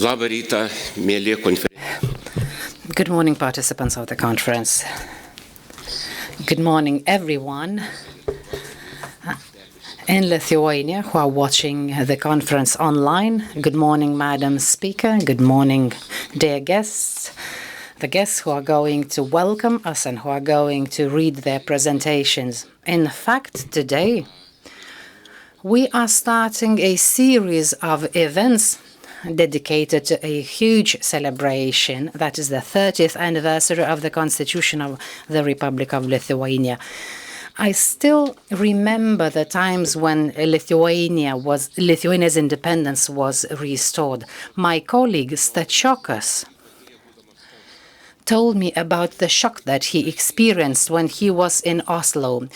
Labą rytą, mėly konferencijos. Good morning, participants of the conference. Good morning, everyone in Lithuania who are watching the conference online. Good morning, Madam Speaker. Good morning, dear guests. The guests who are going to welcome us and who are going to read their presentations. In fact, today we are starting a series of events dedicated to a huge celebration, that is the 30th anniversary of the Constitution of the Republic of Lithuania. I still remember the times when Lithuania's independence was restored. My colleague Stachiokas told me about the shock that he experienced when he was in Oslo.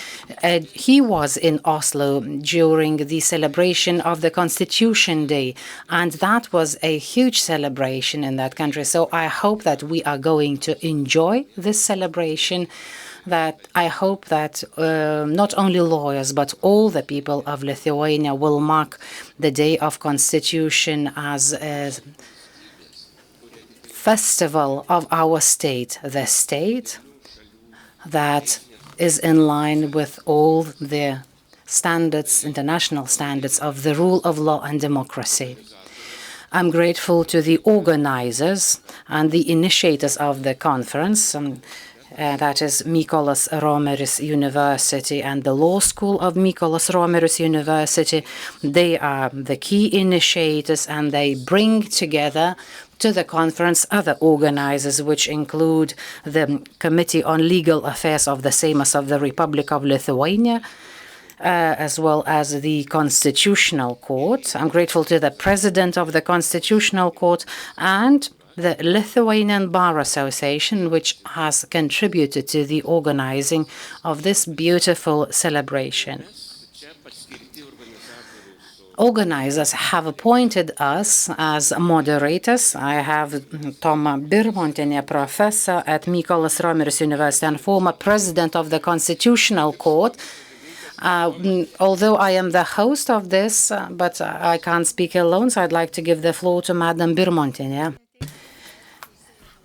He was in Oslo during the celebration of the Constitution Day, and that was a huge celebration in that country. So I hope that we are going to enjoy this celebration, that I hope that not only lawyers, but all the people of Lithuania will mark the Day of Constitution as a festival of our state, the state that is in line with all the standards, international standards of the rule of law and democracy. I'm grateful to the organizers and the initiators of the conference, that is Mykolas Romeris University and the Law School of Mykolas Romeris University. They are the key initiators, and they bring together to the conference other organizers, which include the Committee on Legal Affairs of the Seimas of the Republic of Lithuania, as well as the Constitutional Court. I'm grateful to the President of the Constitutional Court and the Lithuanian Bar Association, which has contributed to the organizing of this beautiful celebration. Organizers have appointed us as moderators. I have Toma Birmontienė, professor at Mykolas Romeris University and former president of the Constitutional Court. Although I am the host of this, but I can't speak alone, so I'd like to give the floor to Madam Birmontienė.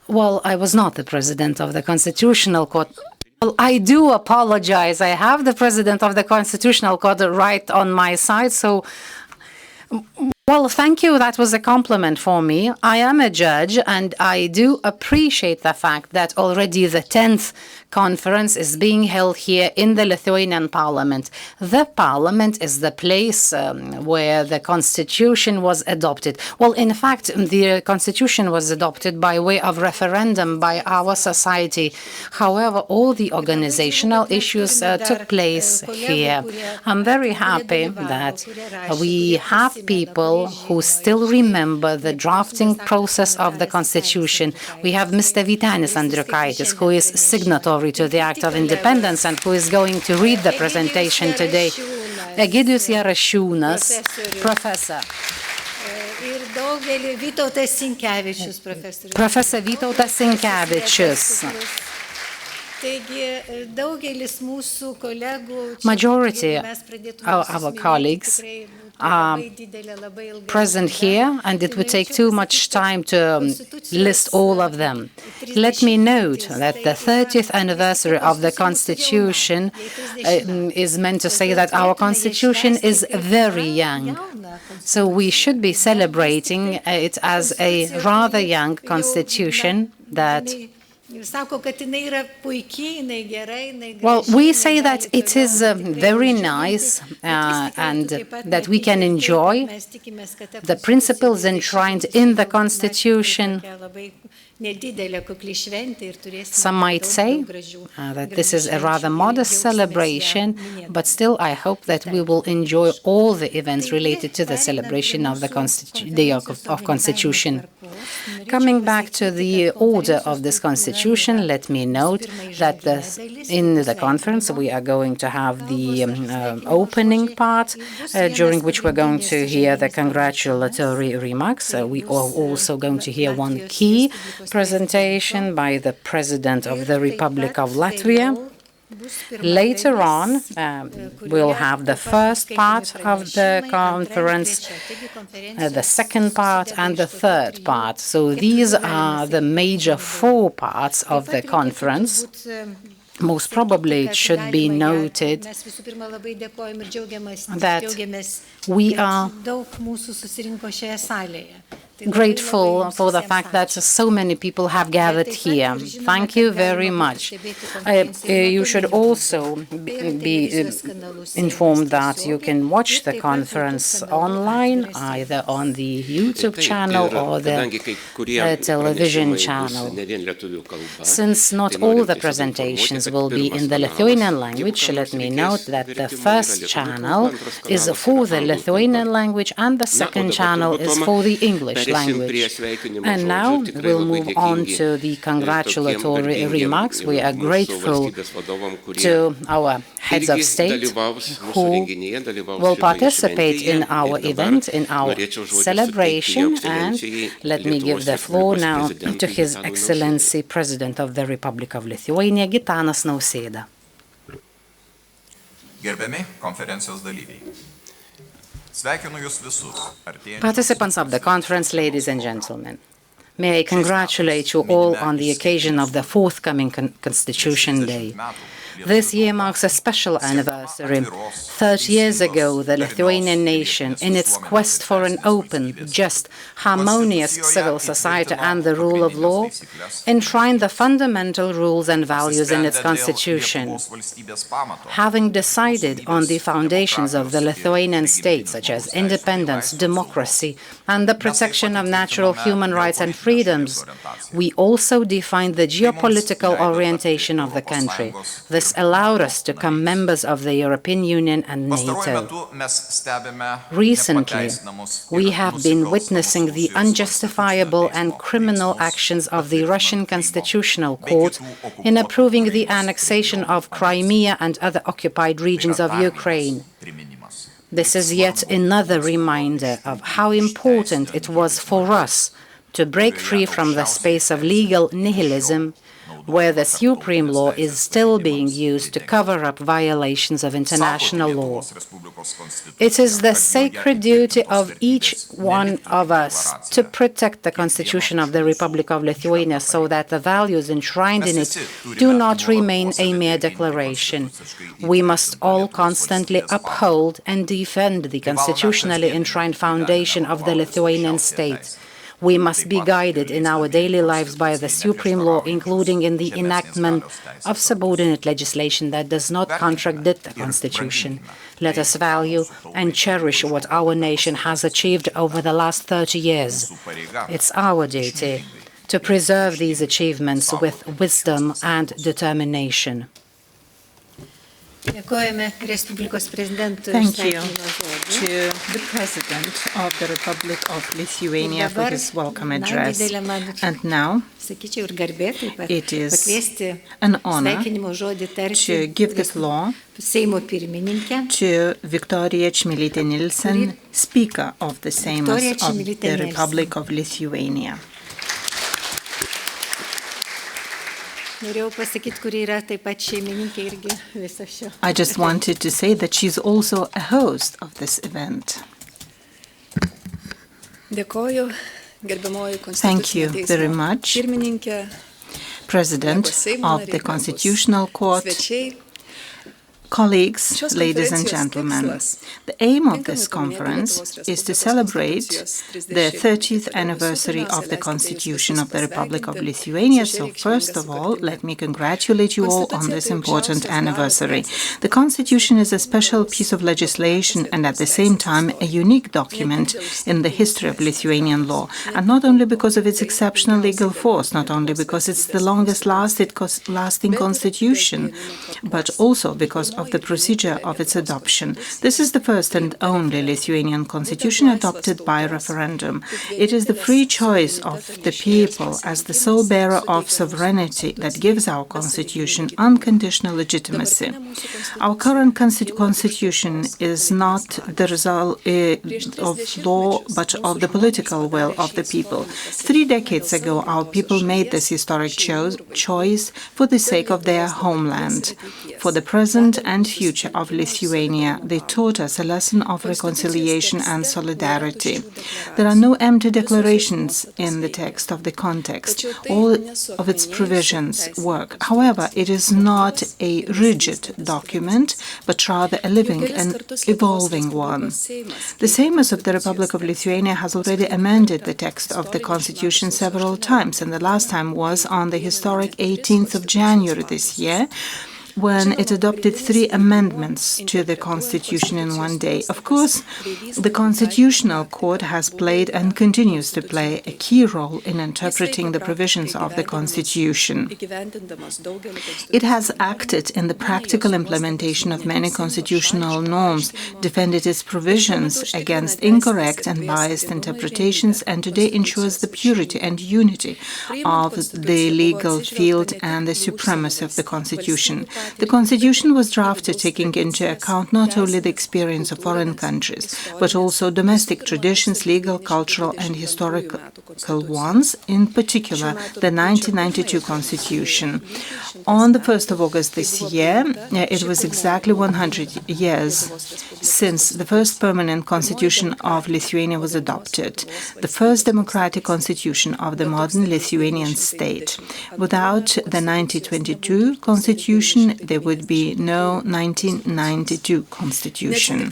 Well, I was not the president of the Constitutional Court. Well, I do apologize. I have the president of the Constitutional Court right on my side, so well, thank you. That was a compliment for me. I am a judge, and I do appreciate the fact that already the 10th conference is being held here in the Lithuanian Parliament. The Parliament is the place where the Constitution was adopted. Well, in fact, the Constitution was adopted by way of referendum by our society. However, all the organizational issues took place here. I'm very happy that we have people who still remember the drafting process of the Constitution. We have Mr. Vytenis Andriukaitis, who is signatory to the Act of Independence and who is going to read the presentation today. Egidijus Jarašiūnas, professor. Professor Vytautas Sinkevičius. Majority of our colleagues are present here, and it would take too much time to list all of them. Let me note that the 30th anniversary of the Constitution is meant to say that our Constitution is very young. So we should be celebrating it as a rather young Constitution that well, we say that it is very nice and that we can enjoy the principles enshrined in the Constitution. Some might say that this is a rather modest celebration, but still I hope that we will enjoy all the events related to the celebration of the Day of Constitution. Coming back to the order of this Constitution, let me note that in the conference we are going to have the opening part, during which we're going to hear the congratulatory remarks. We are also going to hear one key presentation by the President of the Republic of Latvia. Later on, we'll have the first part of the conference, the second part, and the third part. So these are the major 4 parts of the conference. Most probably, it should be noted that we are grateful for the fact that so many people have gathered here. Thank you very much. You should also be informed that you can watch the conference online, either on the YouTube channel or the television channel. Since not all the presentations will be in the Lithuanian language, let me note that the first channel is for the Lithuanian language and the second channel is for the English language. And now we'll move on to the congratulatory remarks. We are grateful to our heads of state who will participate in our event, in our celebration. And let me give the floor now to His Excellency President of the Republic of Lithuania, Gitanas Nausėda. Gerbiami konferencijos dalyviai. Participants of the conference, ladies and gentlemen, may I congratulate you all on the occasion of the forthcoming Constitution Day. This year marks a special anniversary. 30 years ago, the Lithuanian nation, in its quest for an open, just, harmonious civil society and the rule of law, enshrined the fundamental rules and values in its constitution. Having decided on the foundations of the Lithuanian state, such as independence, democracy, and the protection of natural human rights and freedoms, we also defined the geopolitical orientation of the country. This allowed us to become members of the European Union and NATO. Recently, we have been witnessing the unjustifiable and criminal actions of the Russian Constitutional Court in approving the annexation of Crimea and other occupied regions of Ukraine. This is yet another reminder of how important it was for us to break free from the space of legal nihilism, where the supreme law is still being used to cover up violations of international law. It is the sacred duty of each one of us to protect the Constitution of the Republic of Lithuania so that the values enshrined in it do not remain a mere declaration. We must all constantly uphold and defend the constitutionally enshrined foundation of the Lithuanian state. We must be guided in our daily lives by the supreme law, including in the enactment of subordinate legislation that does not contradict the Constitution. Let us value and cherish what our nation has achieved over the last 30 years. It's our duty to preserve these achievements with wisdom and determination. Thank you to the President of the Republic of Lithuania for his welcome address. And now it is an honor to give the floor to Viktorija Čmilytė-Nilsen, Speaker of the Seimas of the Republic of Lithuania. I just wanted to say that she's also a host of this event. Thank you very much, President of the Constitutional Court, colleagues, ladies and gentlemen. The aim of this conference is to celebrate the 30th anniversary of the Constitution of the Republic of Lithuania. So first of all, let me congratulate you all on this important anniversary. The Constitution is a special piece of legislation and at the same time a unique document in the history of Lithuanian law. And not only because of its exceptional legal force, not only because it's the longest lasting constitution, but also because of the procedure of its adoption. This is the first and only Lithuanian constitution adopted by referendum. It is the free choice of the people as the sole bearer of sovereignty that gives our constitution unconditional legitimacy. Our current constitution is not the result of law, but of the political will of the people. 3 decades ago, our people made this historic choice for the sake of their homeland. For the present and future of Lithuania, they taught us a lesson of reconciliation and solidarity. There are no empty declarations in the text of the context. All of its provisions work. However, it is not a rigid document, but rather a living and evolving one. The Seimas of the Republic of Lithuania has already amended the text of the Constitution several times, and the last time was on the historic 18th of January this year, when it adopted 3 amendments to the Constitution in one day. Of course, the Constitutional Court has played and continues to play a key role in interpreting the provisions of the Constitution. It has acted in the practical implementation of many constitutional norms, defended its provisions against incorrect and biased interpretations, and today ensures the purity and unity of the legal field and the supremacy of the Constitution. The Constitution was drafted taking into account not only the experience of foreign countries, but also domestic traditions, legal, cultural, and historical ones, in particular the 1992 Constitution. On the 1st of August this year, it was exactly 100 years since the first permanent constitution of Lithuania was adopted, the first democratic constitution of the modern Lithuanian state. Without the 1922 Constitution, there would be no 1992 Constitution.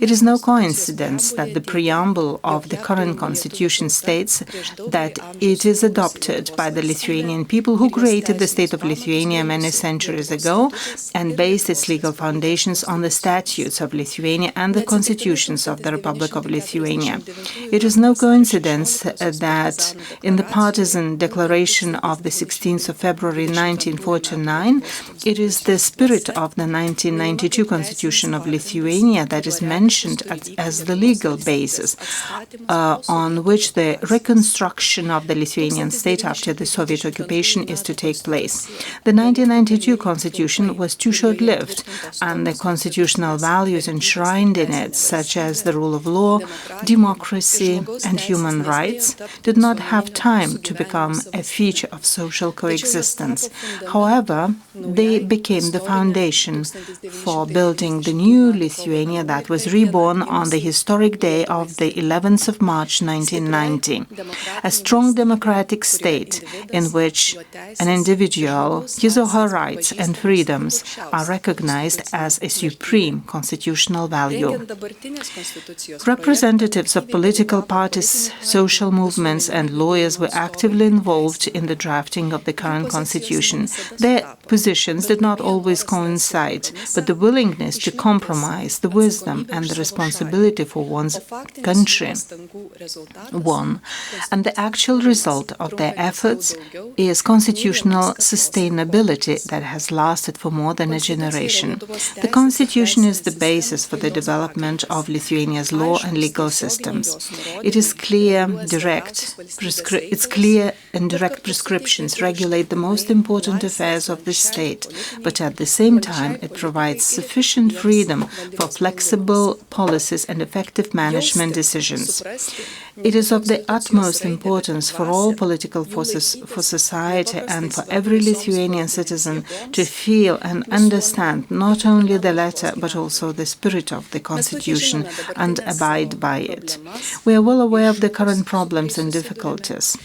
It is no coincidence that the preamble of the current Constitution states that it is adopted by the Lithuanian people who created the state of Lithuania many centuries ago and based its legal foundations on the statutes of Lithuania and the constitutions of the Republic of Lithuania. It is no coincidence that in the partisan declaration of the 16th of February 1949, it is the spirit of the 1992 Constitution of Lithuania that is mentioned as the legal basis on which the reconstruction of the Lithuanian state after the Soviet occupation is to take place. The 1992 Constitution was too short-lived, and the constitutional values enshrined in it, such as the rule of law, democracy, and human rights, did not have time to become a feature of social coexistence. However, they became the foundation for building the new Lithuania that was reborn on the historic day of the 11th of March 1990. A strong democratic state in which an individual, his or her rights and freedoms are recognized as a supreme constitutional value. Representatives of political parties, social movements, and lawyers were actively involved in the drafting of the current constitution. Their positions did not always coincide, but the willingness to compromise, the wisdom and the responsibility for one's country won. And the actual result of their efforts is constitutional sustainability that has lasted for more than a generation. The Constitution is the basis for the development of Lithuania's law and legal systems. It is clear, and direct prescriptions regulate the most important affairs of the state, but at the same time it provides sufficient freedom for flexible policies and effective management decisions. It is of the utmost importance for all political forces, for society, and for every Lithuanian citizen to feel and understand not only the letter but also the spirit of the Constitution and abide by it. We are well aware of the current problems and difficulties,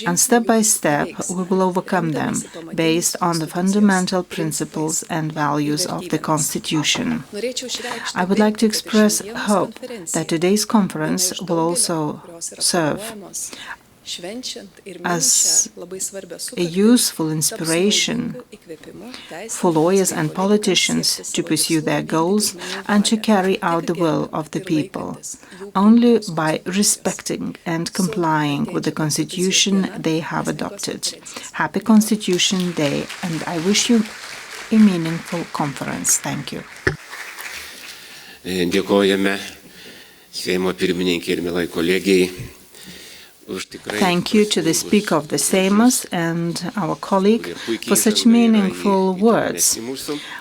and step by step we will overcome them based on the fundamental principles and values of the Constitution. I would like to express hope that today's conference will also serve as a useful inspiration for lawyers and politicians to pursue their goals and to carry out the will of the people. Only by respecting and complying with the Constitution they have adopted. Happy Constitution Day, and I wish you a meaningful conference. Thank you. Dėkojame Seimo pirmininkei ir mielai kolegijai. Thank you to the Speaker of the Seimas and our colleague for such meaningful words,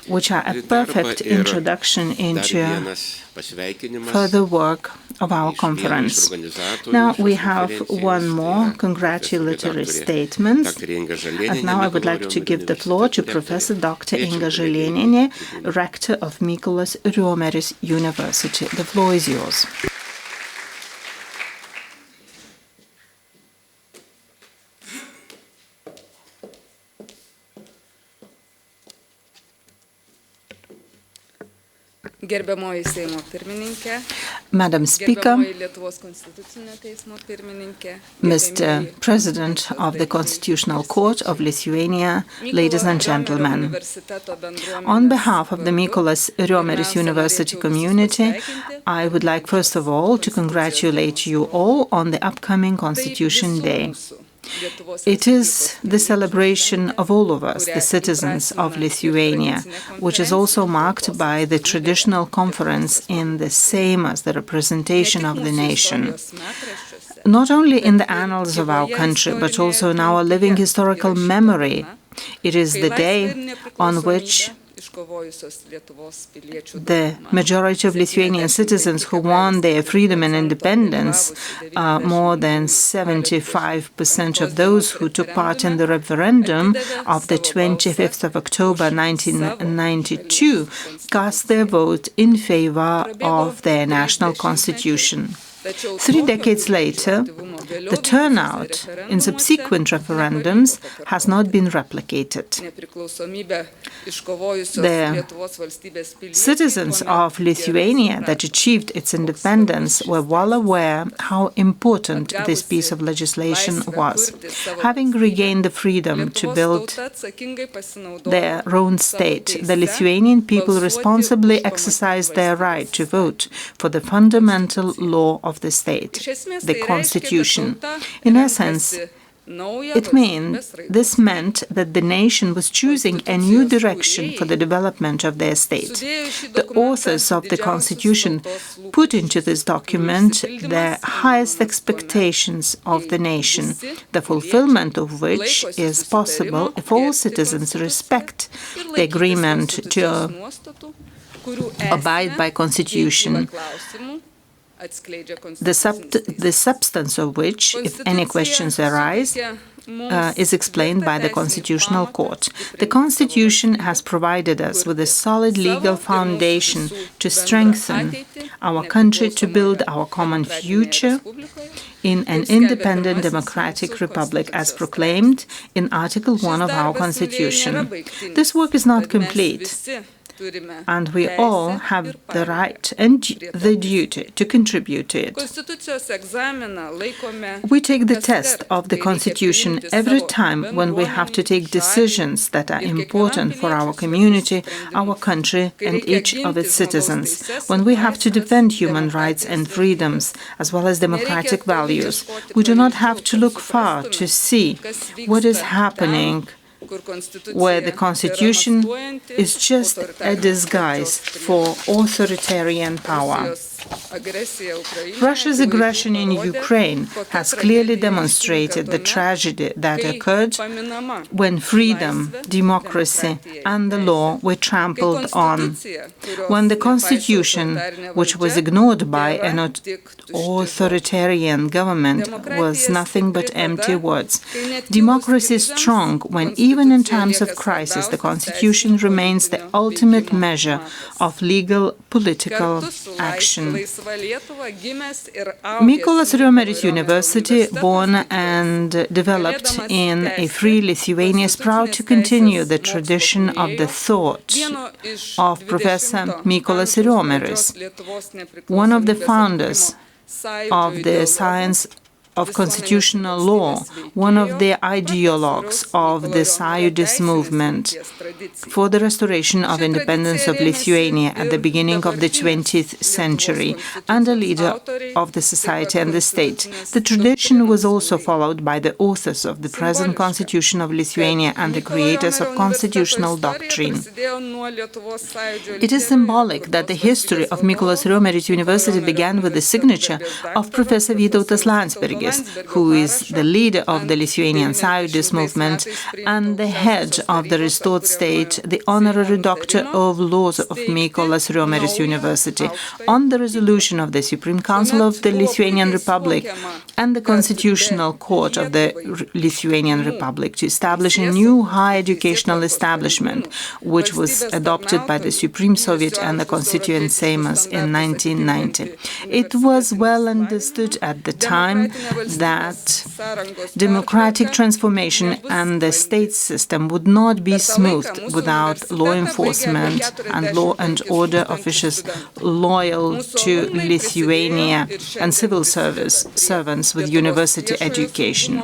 which are a perfect introduction into further work of our conference. Now we have one more congratulatory statement. And now I would like to give the floor to Professor Dr. Inga Žalėnienė, Rector of Mykolas Riomeris University. The floor is yours. Gerbiamoji Seimo pirmininkė, Madam Speaker, gerbiamoji Lietuvos Konstitucinio teismo pirmininkė, Mr. President of the Constitutional Court of Lithuania, ladies and gentlemen. On behalf of the Mykolas Riomeris University community, I would like first of all to congratulate you all on the upcoming Constitution Day. It is the celebration of all of us, the citizens of Lithuania, which is also marked by the traditional conference in the Seimas, the representation of the nation. Not only in the annals of our country, but also in our living historical memory, it is the day on which the majority of Lithuanian citizens who won their freedom and independence, more than 75% of those who took part in the referendum of the 25th of October 1992, cast their vote in favor of their national constitution. 3 decades later, the turnout in subsequent referendums has not been replicated. The citizens of Lithuania that achieved its independence were well aware how important this piece of legislation was. Having regained the freedom to build their own state, the Lithuanian people responsibly exercised their right to vote for the fundamental law of the state, the Constitution. In essence, this meant that the nation was choosing a new direction for the development of their state. The authors of the Constitution put into this document their highest expectations of the nation, the fulfillment of which is possible if all citizens respect the agreement to abide by Constitution, the substance of which, if any questions arise, is explained by the Constitutional Court. The Constitution has provided us with a solid legal foundation to strengthen our country, to build our common future in an independent democratic republic, as proclaimed in Article 1 of our Constitution. This work is not complete, and we all have the right and the duty to contribute to it. We take the test of the Constitution every time when we have to take decisions that are important for our community, our country, and each of its citizens, when we have to defend human rights and freedoms, as well as democratic values. We do not have to look far to see what is happening where the Constitution is just a disguise for authoritarian power. Russia's aggression in Ukraine has clearly demonstrated the tragedy that occurred when freedom, democracy, and the law were trampled on, when the Constitution, which was ignored by an authoritarian government, was nothing but empty words. Democracy is strong when, even in times of crisis, the Constitution remains the ultimate measure of legal political action. Mykolas Riomeris University, born and developed in a free Lithuania, is proud to continue the tradition of the thought of Professor Mykolas Riomeris, one of the founders of the science of constitutional law, one of the ideologues of the Sąjūdis movement for the restoration of independence of Lithuania at the beginning of the 20th century, and a leader of the society and the state. The tradition was also followed by the authors of the present Constitution of Lithuania and the creators of constitutional doctrine. It is symbolic that the history of Mykolas Riomeris University began with the signature of Professor Vytautas Landsbergis, who is the leader of the Lithuanian Sąjūdis movement and the head of the restored state, the honorary doctor of laws of Mykolas Riomeris University, on the resolution of the Supreme Council of the Lithuanian Republic and the Constitutional Court of the Lithuanian Republic to establish a new higher educational establishment, which was adopted by the Supreme Soviet and the Constituent Seimas in 1990. It was well understood at the time that democratic transformation and the state system would not be smoothed without law enforcement and law and order officials loyal to Lithuania and civil servants with university education.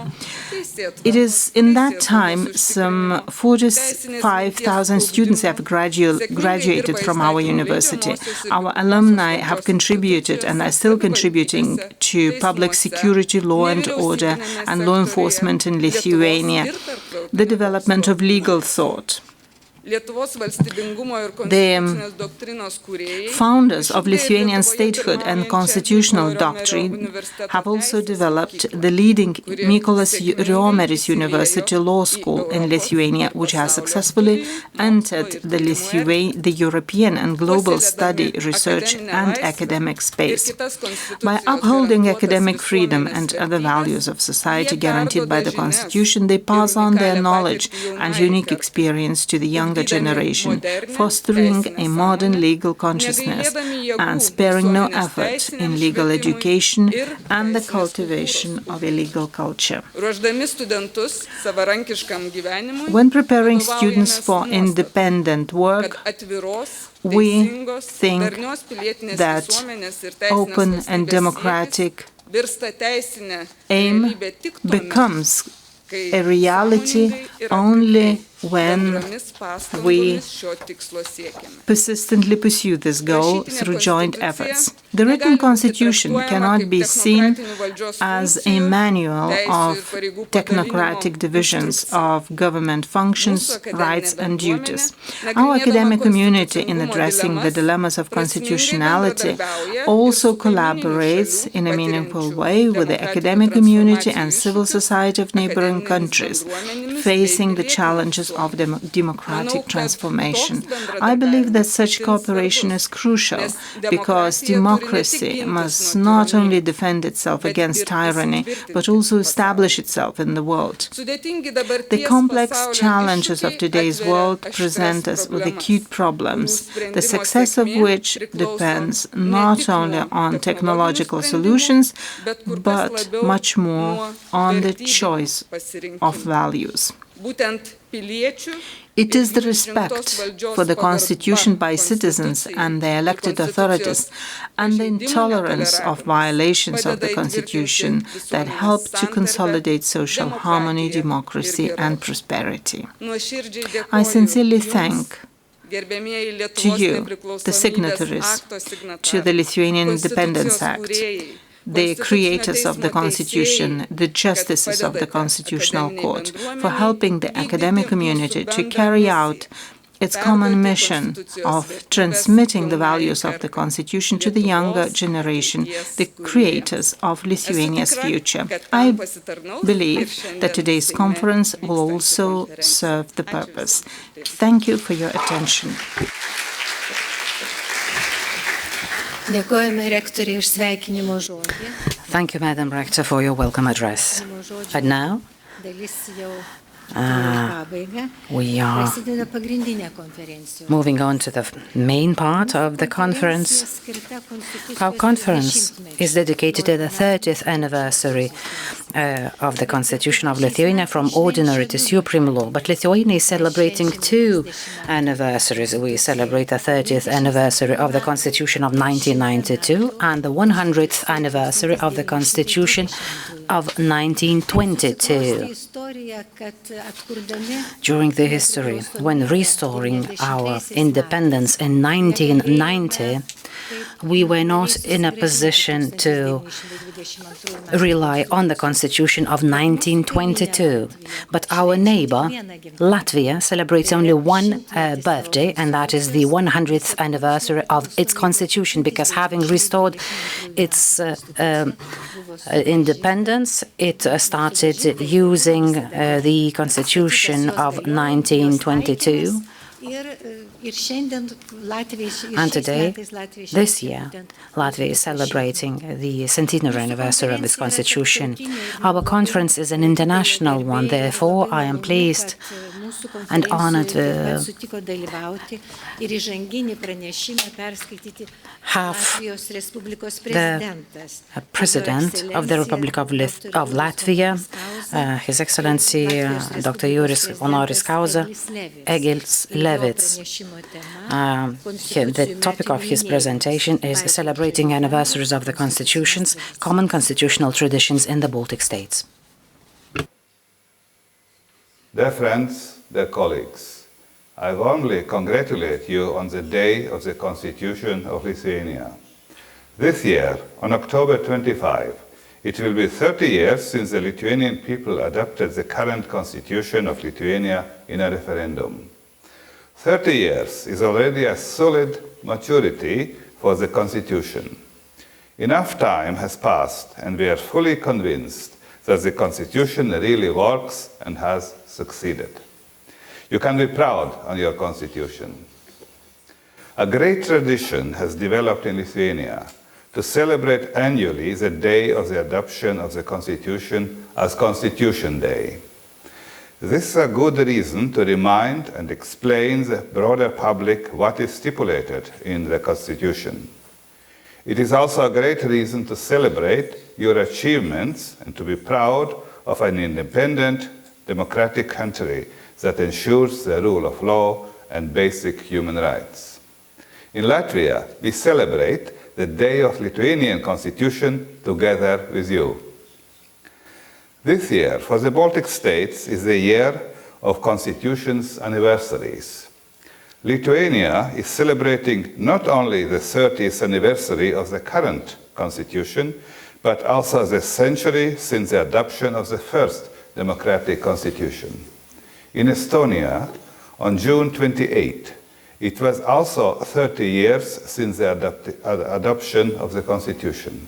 It is in that time some 45,000 students have graduated from our university. Our alumni have contributed and are still contributing to public security, law and order, and law enforcement in Lithuania, the development of legal thought. The founders of Lithuanian statehood and constitutional doctrine have also developed the leading Mykolas Riomeris University Law School in Lithuania, which has successfully entered the European and global study, research and academic space. By upholding academic freedom and other values of society guaranteed by the Constitution, they pass on their knowledge and unique experience to the younger generation, fostering a modern legal consciousness and sparing no effort in legal education and the cultivation of a legal culture. When preparing students for independent work, we think that open and democratic aim becomes a reality only when we persistently pursue this goal through joint efforts. The written constitution cannot be seen as a manual of technocratic divisions of government functions, rights and duties. Our academic community, in addressing the dilemmas of constitutionality, also collaborates in a meaningful way with the academic community and civil society of neighboring countries, facing the challenges of democratic transformation. I believe that such cooperation is crucial because democracy must not only defend itself against tyranny, but also establish itself in the world. The complex challenges of today's world present us with acute problems, the success of which depends not only on technological solutions, but much more on the choice of values. It is the respect for the Constitution by citizens and their elected authorities and the intolerance of violations of the Constitution that help to consolidate social harmony, democracy and prosperity. I sincerely thank to you, the signatories to the Lithuanian Independence Act, the creators of the Constitution, the justices of the Constitutional Court, for helping the academic community to carry out its common mission of transmitting the values of the Constitution to the younger generation, the creators of Lithuania's future. I believe that today's conference will also serve the purpose. Thank you for your attention. Thank you, Madam Rector, for your welcome address. But now, we are moving on to the main part of the conference. Our conference is dedicated to the 30th anniversary of the Constitution of Lithuania from ordinary to supreme law. But Lithuania is celebrating two anniversaries. We celebrate the 30th anniversary of the Constitution of 1992 and the 100th anniversary of the Constitution of 1922. During the history, when restoring our independence in 1990, we were not in a position to rely on the Constitution of 1922. But our neighbor, Latvia, celebrates only one birthday, and that is the 100th anniversary of its Constitution, because having restored its independence, it started using the Constitution of 1922. And today, this year, Latvia is celebrating the centenary anniversary of its constitution. Our conference is an international one, therefore I am pleased and honored to have the President of the Republic of Latvia, His Excellency Dr. Juris Honoris Causa Egils Levits. The topic of his presentation is celebrating anniversaries of the constitutions, common constitutional traditions in the Baltic states. Dear friends, dear colleagues, I warmly congratulate you on the day of the Constitution of Lithuania. This year, on October 25, it will be 30 years since the Lithuanian people adopted the current Constitution of Lithuania in a referendum. 30 years is already a solid maturity for the Constitution. Enough time has passed, and we are fully convinced that the Constitution really works and has succeeded. You can be proud on your Constitution. A great tradition has developed in Lithuania to celebrate annually the day of the adoption of the Constitution as Constitution Day. This is a good reason to remind and explain the broader public what is stipulated in the Constitution. It is also a great reason to celebrate your achievements and to be proud of an independent, democratic country that ensures the rule of law and basic human rights. In Latvia, we celebrate the Day of Lithuanian Constitution together with you. This year, for the Baltic states, is the year of Constitution's anniversaries. Lithuania is celebrating not only the 30th anniversary of the current Constitution, but also the century since the adoption of the first democratic constitution. In Estonia, on June 28, it was also 30 years since the adoption of the constitution.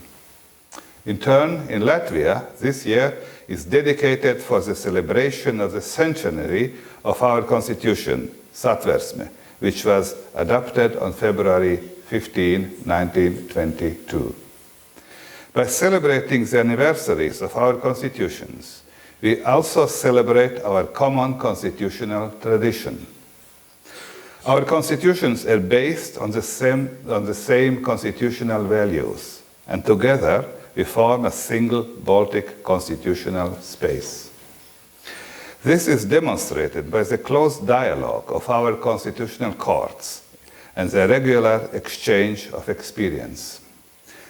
In turn, in Latvia, this year is dedicated for the celebration of the centenary of our constitution, Satversme, which was adopted on February 15, 1922. By celebrating the anniversaries of our constitutions, we also celebrate our common constitutional tradition. Our constitutions are based on the same constitutional values, and together we form a single Baltic constitutional space. This is demonstrated by the close dialogue of our constitutional courts and the regular exchange of experience.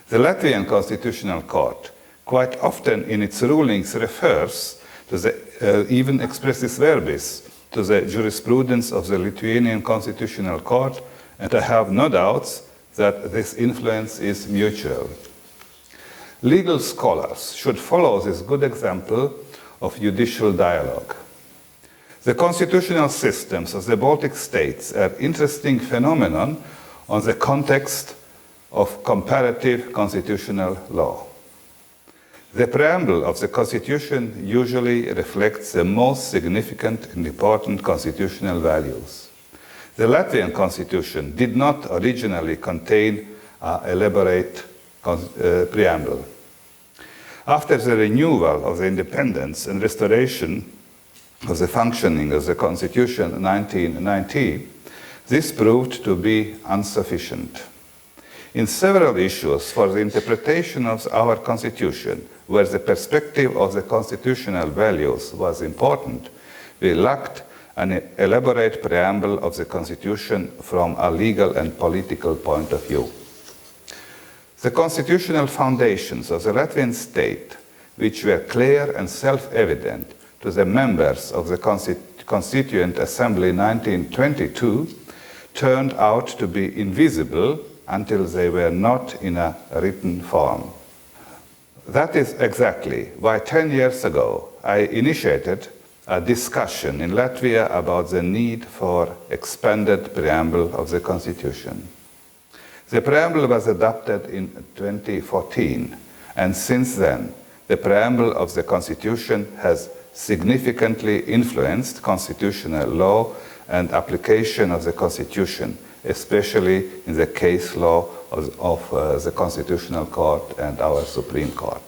The Latvian Constitutional Court quite often in its rulings refers to the, even expressis verbis, to the jurisprudence of the Lithuanian Constitutional Court, and I have no doubts that this influence is mutual. Legal scholars should follow this good example of judicial dialogue. The constitutional systems of the Baltic states are an interesting phenomenon on the context of comparative constitutional law. The preamble of the Constitution usually reflects the most significant and important constitutional values. The Latvian Constitution did not originally contain an elaborate preamble. After the renewal of the independence and restoration of the functioning of the Constitution in 1990, this proved to be insufficient. In several issues for the interpretation of our Constitution, where the perspective of the constitutional values was important, we lacked an elaborate preamble of the Constitution from a legal and political point of view. The constitutional foundations of the Latvian state, which were clear and self-evident to the members of the Constituent Assembly 1922, turned out to be invisible until they were not in a written form. That is exactly why 10 years ago I initiated a discussion in Latvia about the need for expanded preamble of the Constitution. The preamble was adopted in 2014, and since then, the preamble of the Constitution has significantly influenced constitutional law and application of the Constitution, especially in the case law of the Constitutional Court and our Supreme Court.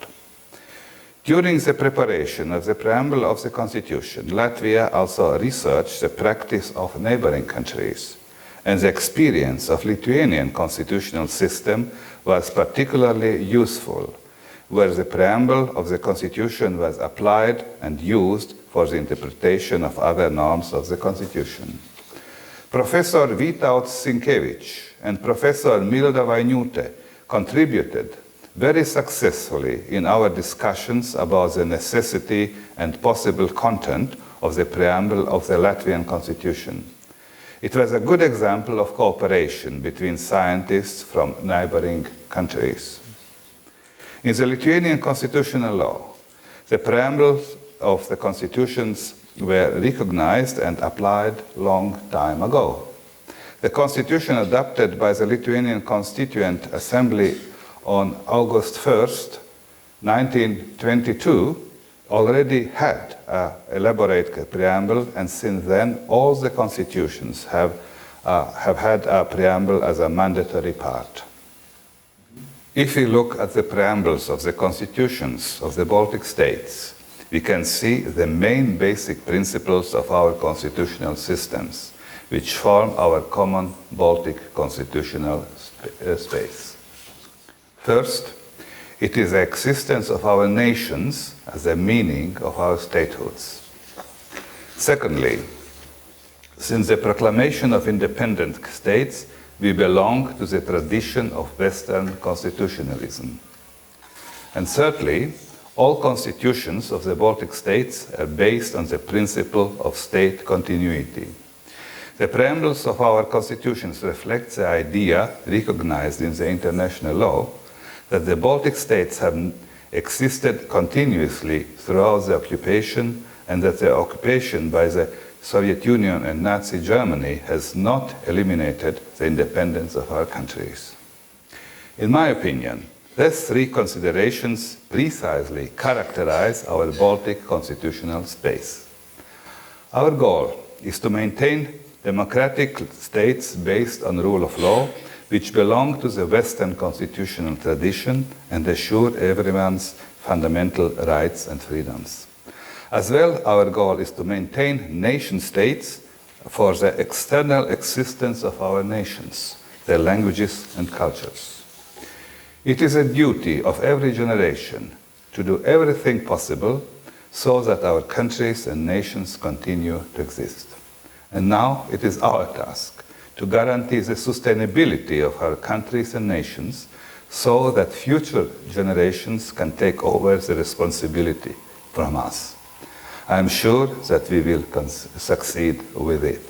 During the preparation of the preamble of the Constitution, Latvia also researched the practice of neighboring countries, and the experience of Lithuanian constitutional system was particularly useful, where the preamble of the Constitution was applied and used for the interpretation of other norms of the Constitution. Professor Vytauts Sinkevičs and Professor Milda Vainiūtė contributed very successfully in our discussions about the necessity and possible content of the preamble of the Latvian Constitution. It was a good example of cooperation between scientists from neighboring countries. In the Lithuanian constitutional law, the preambles of the constitutions were recognized and applied long time ago. The constitution adopted by the Lithuanian Constituent Assembly on August 1st, 1922, already had an elaborate preamble, and since then all the constitutions have had a preamble as a mandatory part. If we look at the preambles of the constitutions of the Baltic states, we can see the main basic principles of our constitutional systems, which form our common Baltic constitutional space. First, it is the existence of our nations as the meaning of our statehoods. Secondly, since the proclamation of independent states, we belong to the tradition of Western constitutionalism. And thirdly, all constitutions of the Baltic states are based on the principle of state continuity. The preambles of our constitutions reflect the idea recognized in the international law that the Baltic states have existed continuously throughout the occupation, and that the occupation by the Soviet Union and Nazi Germany has not eliminated the independence of our countries. In my opinion, these three considerations precisely characterize our Baltic constitutional space. Our goal is to maintain democratic states based on rule of law, which belong to the Western constitutional tradition and assure everyone's fundamental rights and freedoms. As well, our goal is to maintain nation states for the external existence of our nations, their languages and cultures. It is a duty of every generation to do everything possible so that our countries and nations continue to exist. And now it is our task to guarantee the sustainability of our countries and nations so that future generations can take over the responsibility from us. I am sure that we will succeed with it.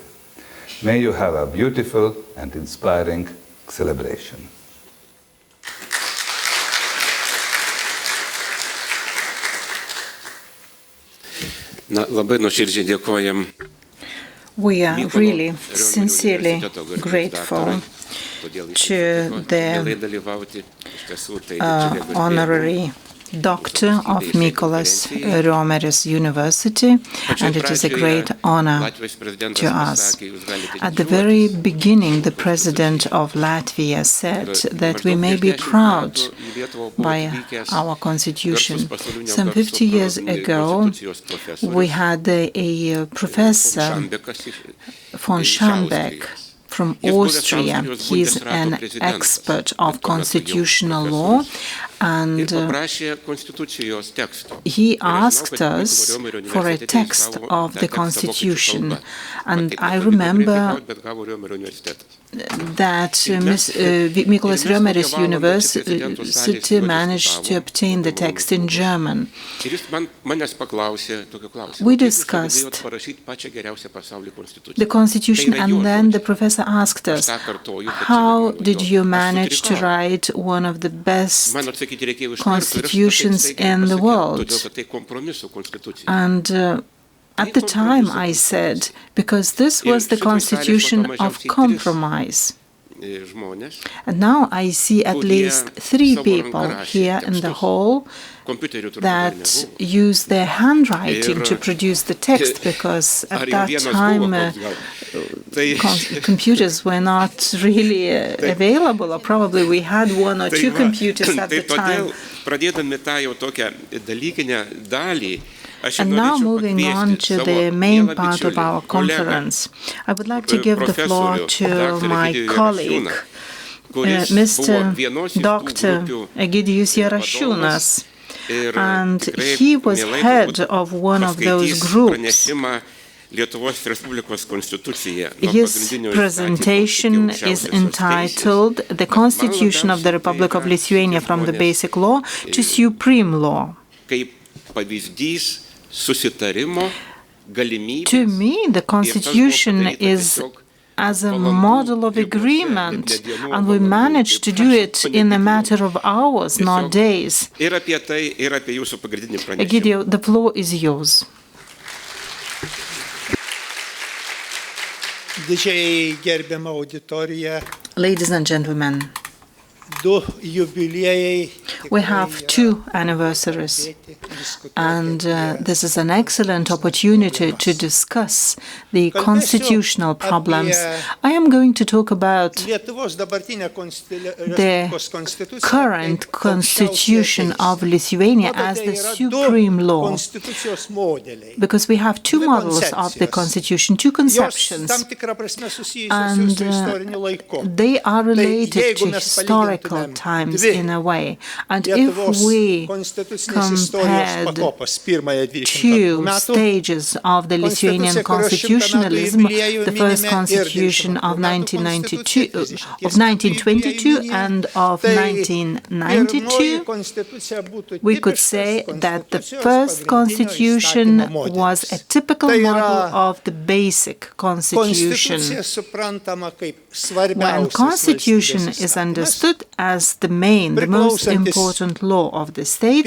May you have a beautiful and inspiring celebration. Na, labai nuoširdžiai dėkojam. We are really sincerely grateful to the honorary doctor of Mykolas Riomeris University, and it is a great honor to us. At the very beginning, the President of Latvia said that we may be proud by our constitution. Some 50 years ago, we had a professor von Schambeck from Austria. He's an expert of constitutional law, and he asked us for a text of the Constitution. And I remember that Mykolas Riomeris University managed to obtain the text in German. We discussed the Constitution, and then the professor asked us, how did you manage to write one of the best constitutions in the world? And at the time I said, because this was the constitution of compromise. And now I see at least 3 people here in the hall that use their handwriting to produce the text, because at that time computers were not really available, or probably we had 1 or 2 computers at the time. And now moving on to the main part of our conference, I would like to give the floor to my colleague, Mr. Dr. Egidijus Jarašiūnas, and he was head of one of those groups. His presentation is entitled "The Constitution of the Republic of Lithuania from the Basic Law to Supreme Law." To me, the Constitution is as a model of agreement, and we managed to do it in a matter of hours, not days. Egidijo, the floor is yours. Ladies and gentlemen, we have 2 anniversaries, and this is an excellent opportunity to discuss the constitutional problems. I am going to talk about the current constitution of Lithuania as the supreme law, because we have 2 models of the constitution, 2 conceptions, and they are related to historical times in a way. And if we compared 2 stages of the Lithuanian constitutionalism, the first constitution of 1922 and of 1992, we could say that the first constitution was a typical model of the basic constitution. When constitution is understood as the most important law of the state,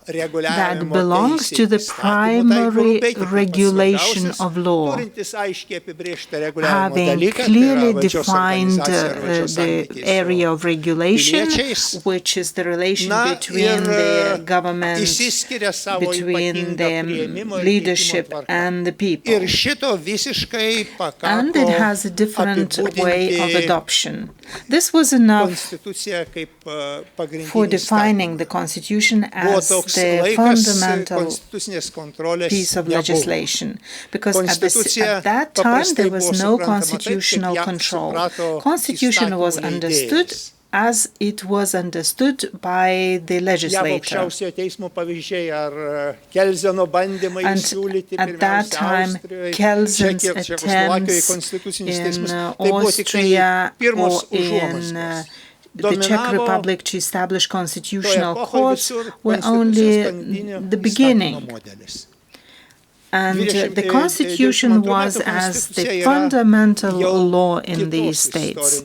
that belongs to the primary regulation of law, having clearly defined the area of regulation, which is the relation between the government, between the leadership and the people. And it has a different way of adoption. This was enough for defining the Constitution as the fundamental piece of legislation, because at that time there was no constitutional control. Constitution was understood as it was understood by the legislature. And at that time, Kelsen's attempts in Austria or in the Czech Republic to establish constitutional courts were only the beginning. And the Constitution was as the fundamental law in these states.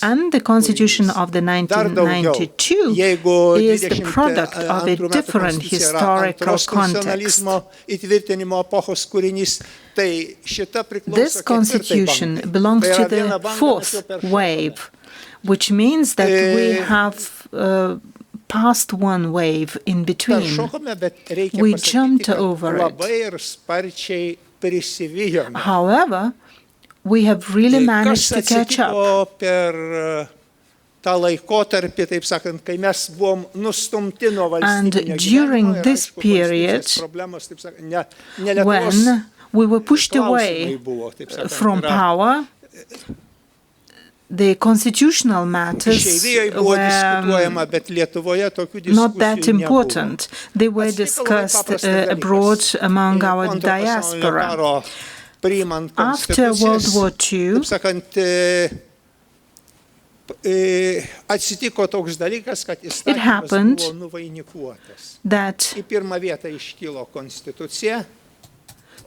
And the Constitution of the 1992 is the product of a different historical context. This Constitution belongs to the 4th wave, which means that we have past one wave in between. We jumped over it. However, we have really managed to catch up. And during this period, when we were pushed away from power, the constitutional matters Išeivijoje buvo were diskutuojama, bet Lietuvoje tokių not that diskusijų nebuvo. important. They were Atsitiko labai discussed paprastas dalykas. abroad among our Po Antro pasaulinio diaspora. karo priimant After World konstitucijas, War II, taip sakant, atsitiko toks dalykas, kad įstatymas happened buvo nuvainikuotas. that Į pirmą vietą iškilo konstitucija.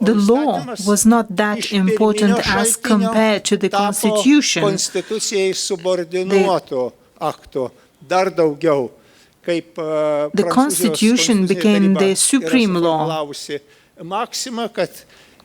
the law was not that important as compared to the Constitution. Konstitucijai subordinuotų aktų dar daugiau, kaip The Constitution became the supreme law. Maksima, kad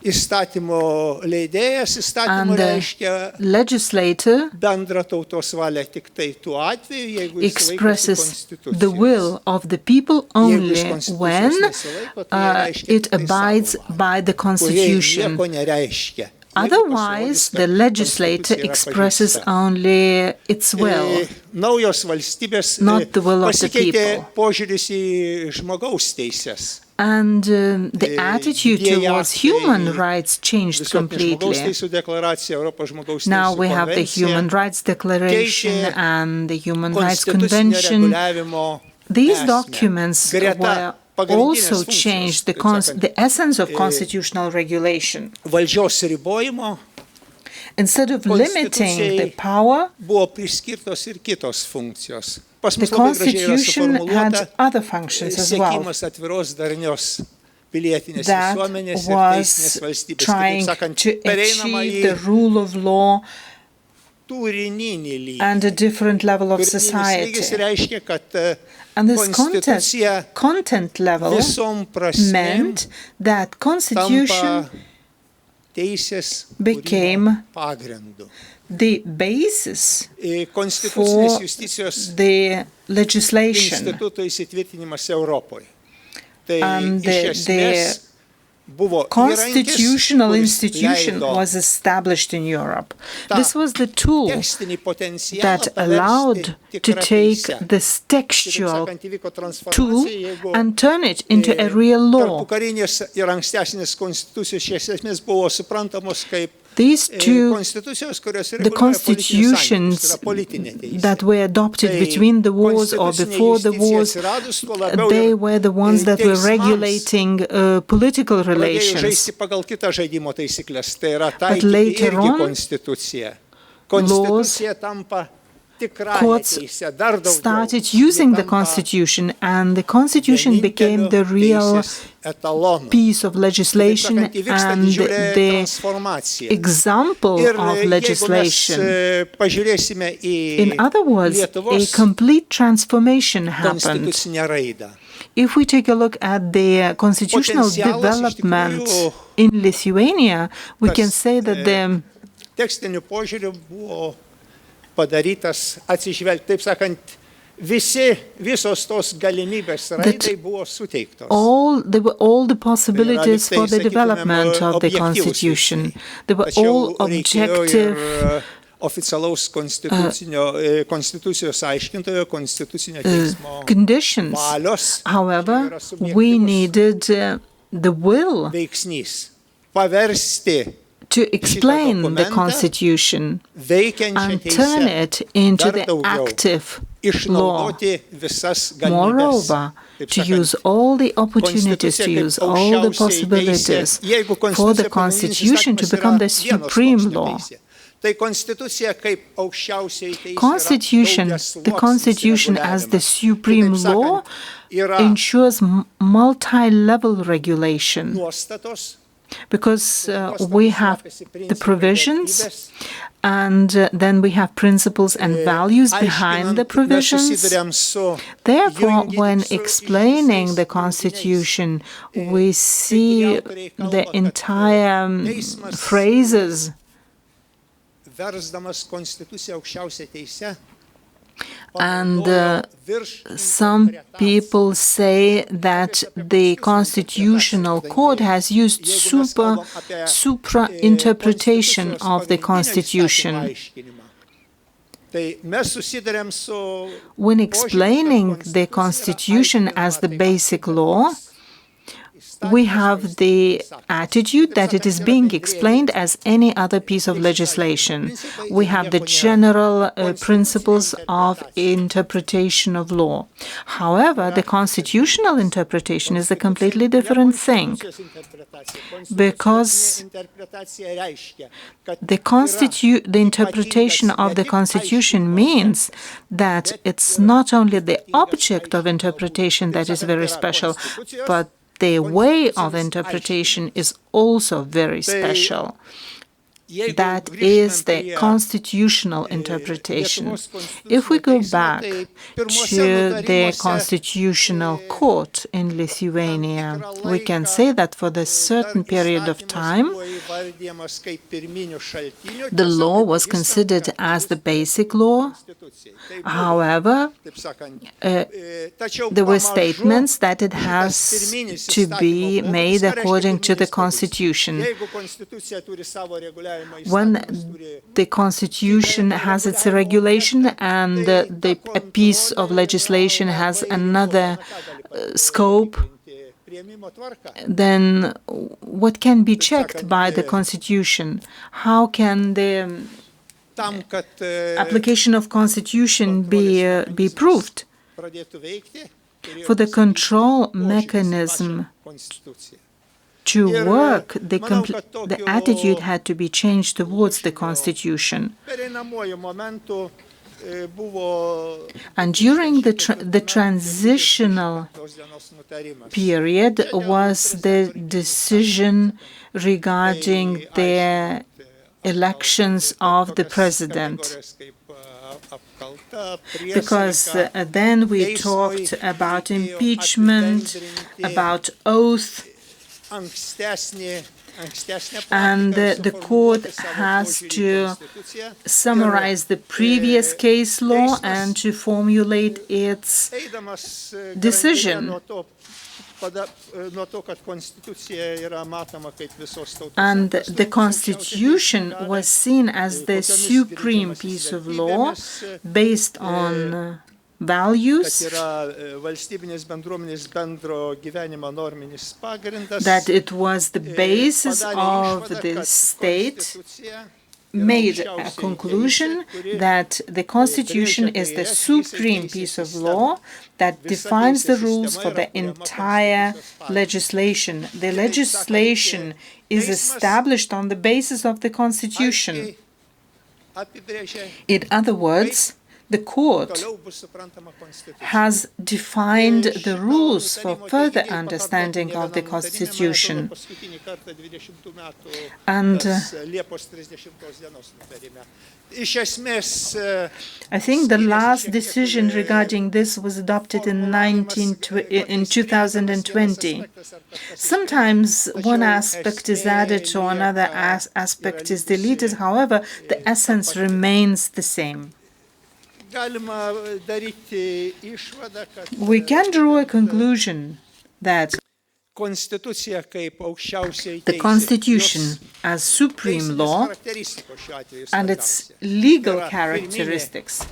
įstatymo leidėjas, įstatymo And the reiškia legislator bendrą tautos valią tik tai tuo atveju, jeigu jis laikosi expresses konstitucijos. the will of the people only Jeigu jis when konstitucijos nesilaiko, tai reiškia it tiktai abides savo valią, by the kuri Constitution. nieko nereiškia. Jeigu Otherwise, pasirodys, kad the legislator konstitucija yra expresses pažeista. only its will. Naujos valstybės Not the will of the pasikeitė people. požiūris į žmogaus teisės. And the attitude towards human rights changed Visuotinė žmogaus completely. teisų deklaracija, Europos žmogaus Now teisų we have the konvencija, Human Rights Declaration keitė and the Human Rights konstitucinio Convention. reguliavimo These esmę. documents Greta were pagrindinės also funkcijos, changed taip sakant, the essence of constitutional regulation. valdžios ribojimo Instead of limiting the power, buvo priskirtos ir kitos funkcijos. Pas the mus labai gražiai yra Constitution suformuluota had other functions as well. siekimas atviros darnios pilietinės That visuomenės ir was teisinės valstybės. trying Kitaip sakant, to pereinama achieve į the rule of law turininį lygį. and a different level of Turininis lygis society. reiškia, kad And this konstitucija content level visom prasmėm meant that Constitution tampa teisės became kūrimo pagrindu. the basis Konstitucinės for justicijos the legislation. instituto įsitvirtinimas Europoje. Tai And iš esmės buvo Constitutional įrankis, institution kuris leido was established in Europe. tą This was the tool tekstinį potencialą that paversti allowed to tikra take teise. this Kitaip textual sakant, įvyko tool transformacija, jeigu and turn it into a real law. tarpukarinės ir ankstesnės konstitucijos iš esmės buvo suprantamos kaip These two, konstitucijos, kurios the reguliuoja politinius santykius, constitutions yra politinė teisė. that were adopted Tai between the wars or konstitucinė before the justicija wars, atsiradus, tuo labiau they ir were the ones that were teismams regulating political pradėjo relations. žaisti pagal kitą žaidimo taisyklės. Tai yra But taikyti later irgi on, konstituciją. Konstitucija tampa tikrąją Courts teisę, dar daugiau. started Ji using the tampa Constitution, and the Constitution became the vieninteliu real teisės etalonu. piece of Taip legislation sakant, įvyksta and didžiulė the transformacija. example Ir of jeigu legislation. mes pažiūrėsime į In other words, a Lietuvos complete transformation happened. konstitucinę raidą. If we take a look at the constitutional Potencialas iš development tikrųjų, in Lithuania, we can tas, say that the tekstiniu požiūriu buvo padarytas atsižvelgti, taip sakant, visos tos galimybės raidai buvo suteiktos. there were all the possibilities Tai yra for the lyg tai, development sakykime, of the objektyvūs Constitution. veiksniai. They were Tačiau all reikėjo objective ir oficialaus konstitucijos aiškintojo, konstitucinio teismo conditions. valios However, yra subjektyvus we needed the will veiksnys paversti to explain the dokumentą Constitution veikiančią and turn teisę, it into dar the daugiau active law. išnaudoti visas galimybes. Moreover, Taip to sakant, use all the opportunities, to Konstitucija kaip use all the aukščiausioji possibilities teisė. Jeigu for the Konstitucija Constitution to pagrindinis become the įstatymas yra vienos supreme sluoksnių law. teisė. Tai konstitucija kaip aukščiausiai teisė Constitution, the Constitution as the supreme law yra ensures multi-level regulation, nuostatos, because we have the provisions and then we have principles and values behind the provisions. Therefore, when explaining the Constitution, we see the entire phrases. versdamas konstituciją aukščiausią teisę, And some people say that the Constitutional Court has used supra interpretation of the Constitution. When explaining the Constitution as the basic law, we have the attitude that it is being explained as any other piece of legislation. We have the general principles of interpretation of law. However, the constitutional interpretation is a completely different thing, because the interpretation of the Constitution means that it's not only the object of interpretation that is very special, but the way of interpretation is also very special. That is the constitutional interpretation. If we go back to the Constitutional Court in Lithuania, we can say that for a certain period of time, the law was considered as the basic law. However, there were statements that it has to be made according to the Constitution. When the Constitution has its regulation and a piece of legislation has another scope, then what can be checked by the Constitution? How can the application of Constitution be proved? For the control mechanism to work, the attitude had to be changed towards the Constitution. And during the transitional period was the decision regarding the elections of the president. Because then we talked about impeachment, about oath, and the court has to summarize the previous case law and to formulate its decision. And the Constitution was seen as the supreme piece of law based on values, that it was the basis of the state, made a conclusion that the Constitution is the supreme piece of law that defines the rules for the entire legislation. The legislation is established on the basis of the Constitution. In other words, the court has defined the rules for further understanding of the Constitution. And I think the last decision regarding this was adopted in 2020. Sometimes one aspect is added or another aspect is deleted. However, the essence remains the same. We can draw a conclusion that the Constitution as supreme law and its legal characteristics,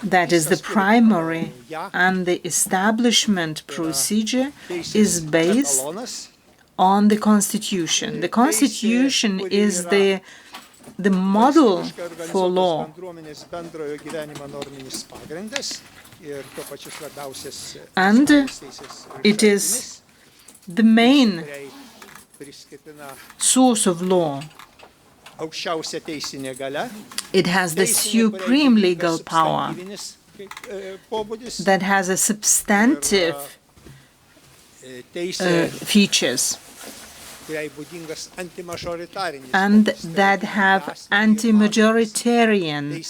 that is the primary and the establishment procedure, is based on the Constitution. The Constitution is the model for law. And it is the main source of law. It has the supreme legal power that has a substantive features and that have anti-majoritarian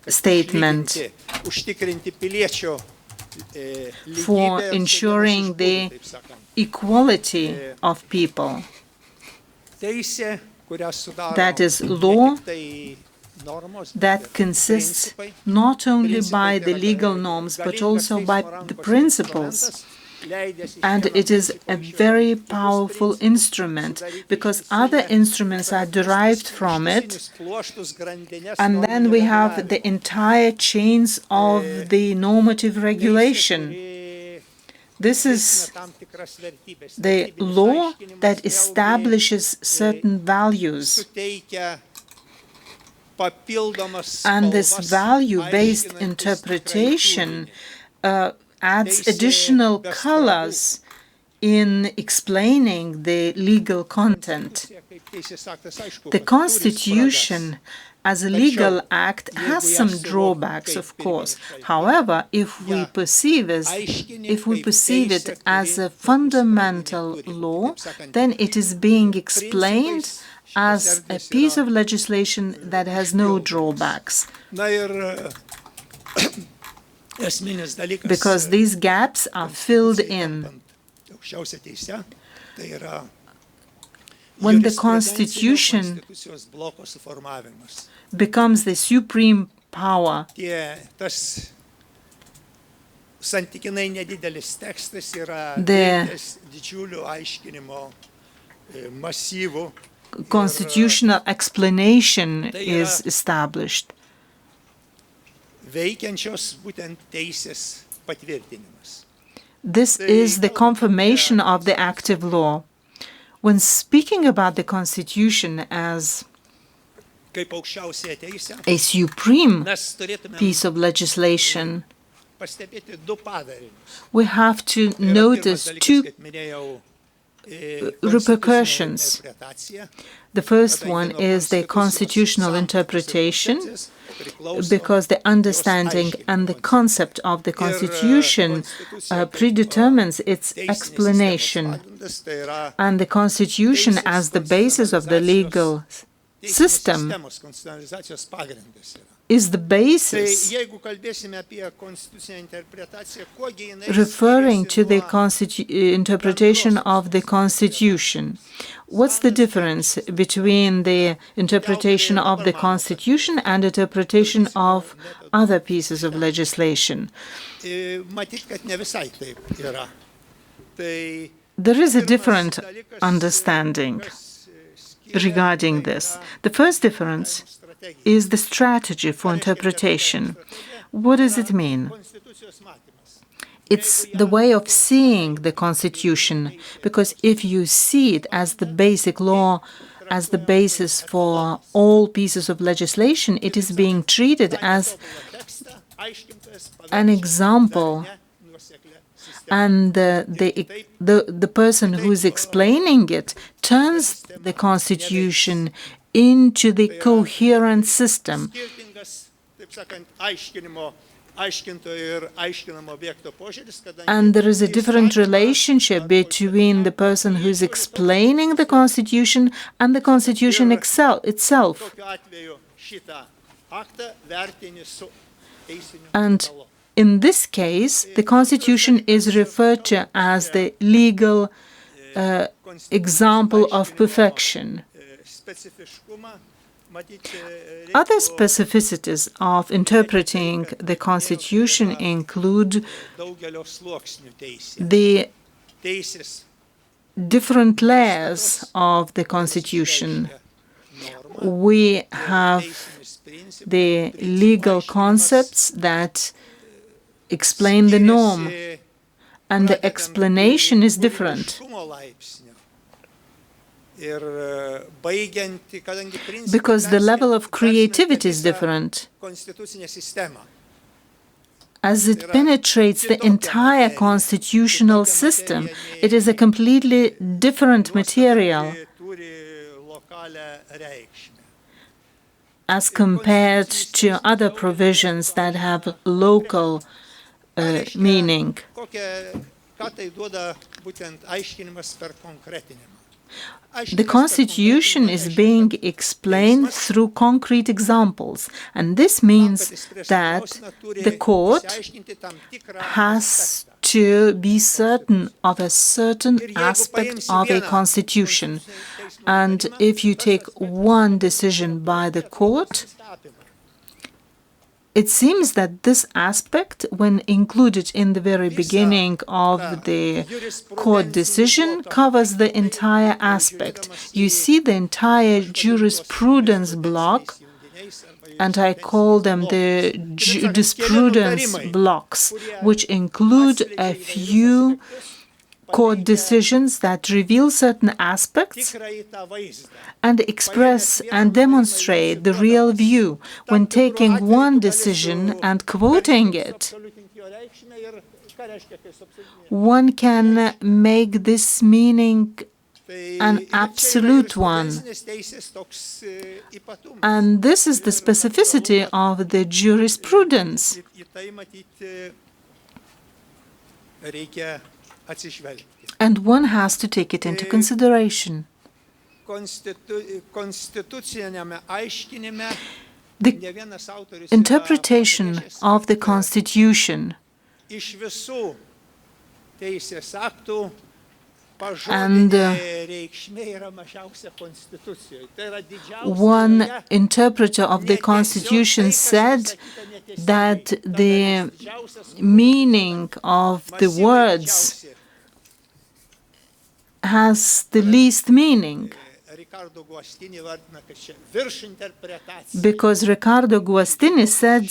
statement for ensuring the equality of people. That is law that consists not only by the legal norms but also by the principles And it is a very powerful instrument because other instruments are derived from it. And then we have the entire chains of the normative regulation. This is the law that establishes certain values. And this value-based interpretation adds additional colors in explaining the legal content. The Constitution as a legal act has some drawbacks, of course. However, if we perceive it as a fundamental law, then it is being explained as a piece of legislation that has no drawbacks. Because these gaps are filled in. When the Constitution becomes the supreme power, the constitutional explanation is established. This is the confirmation of the active law. When speaking about the Constitution as a supreme piece of legislation, we have to notice two repercussions. The first one is the constitutional interpretation, because the understanding and the concept of the Constitution predetermines its explanation. And the Constitution as the basis of the legal system is the basis. Referring to the interpretation of the Constitution, what's the difference between the interpretation of the Constitution and interpretation of other pieces of legislation? There is a different understanding regarding this. The first difference is the strategy for interpretation. What does it mean? It's the way of seeing the Constitution, because if you see it as the basic law, as the basis for all pieces of legislation, it is being treated as an example. And the person who is explaining it turns the Constitution into the coherent system. And there is a different relationship between the person who is explaining the Constitution and the Constitution itself. And in this case, the Constitution is referred to as the legal example of perfection. Other specificities of interpreting the Constitution include the different layers of the Constitution. We have the legal concepts that explain the norm, and the explanation is different. Because the level of creativity is different. As it penetrates the entire constitutional system, it is a completely different material as compared to other provisions that have local meaning. The Constitution is being explained through concrete examples, and this means that the court has to be certain of a certain aspect of a constitution. And if you take one decision by the court, It seems that this aspect, when included in the very beginning of the court decision, covers the entire aspect. You see the entire jurisprudence block, and I call them the jurisprudence blocks, which include a few court decisions that reveal certain aspects and express and demonstrate the real view. When taking one decision and quoting it, one can make this meaning an absolute one. And this is the specificity of the jurisprudence. And one has to take it into consideration. The interpretation of the Constitution and one interpreter of the Constitution said that the meaning of the words has the least meaning. Because Riccardo Guastini said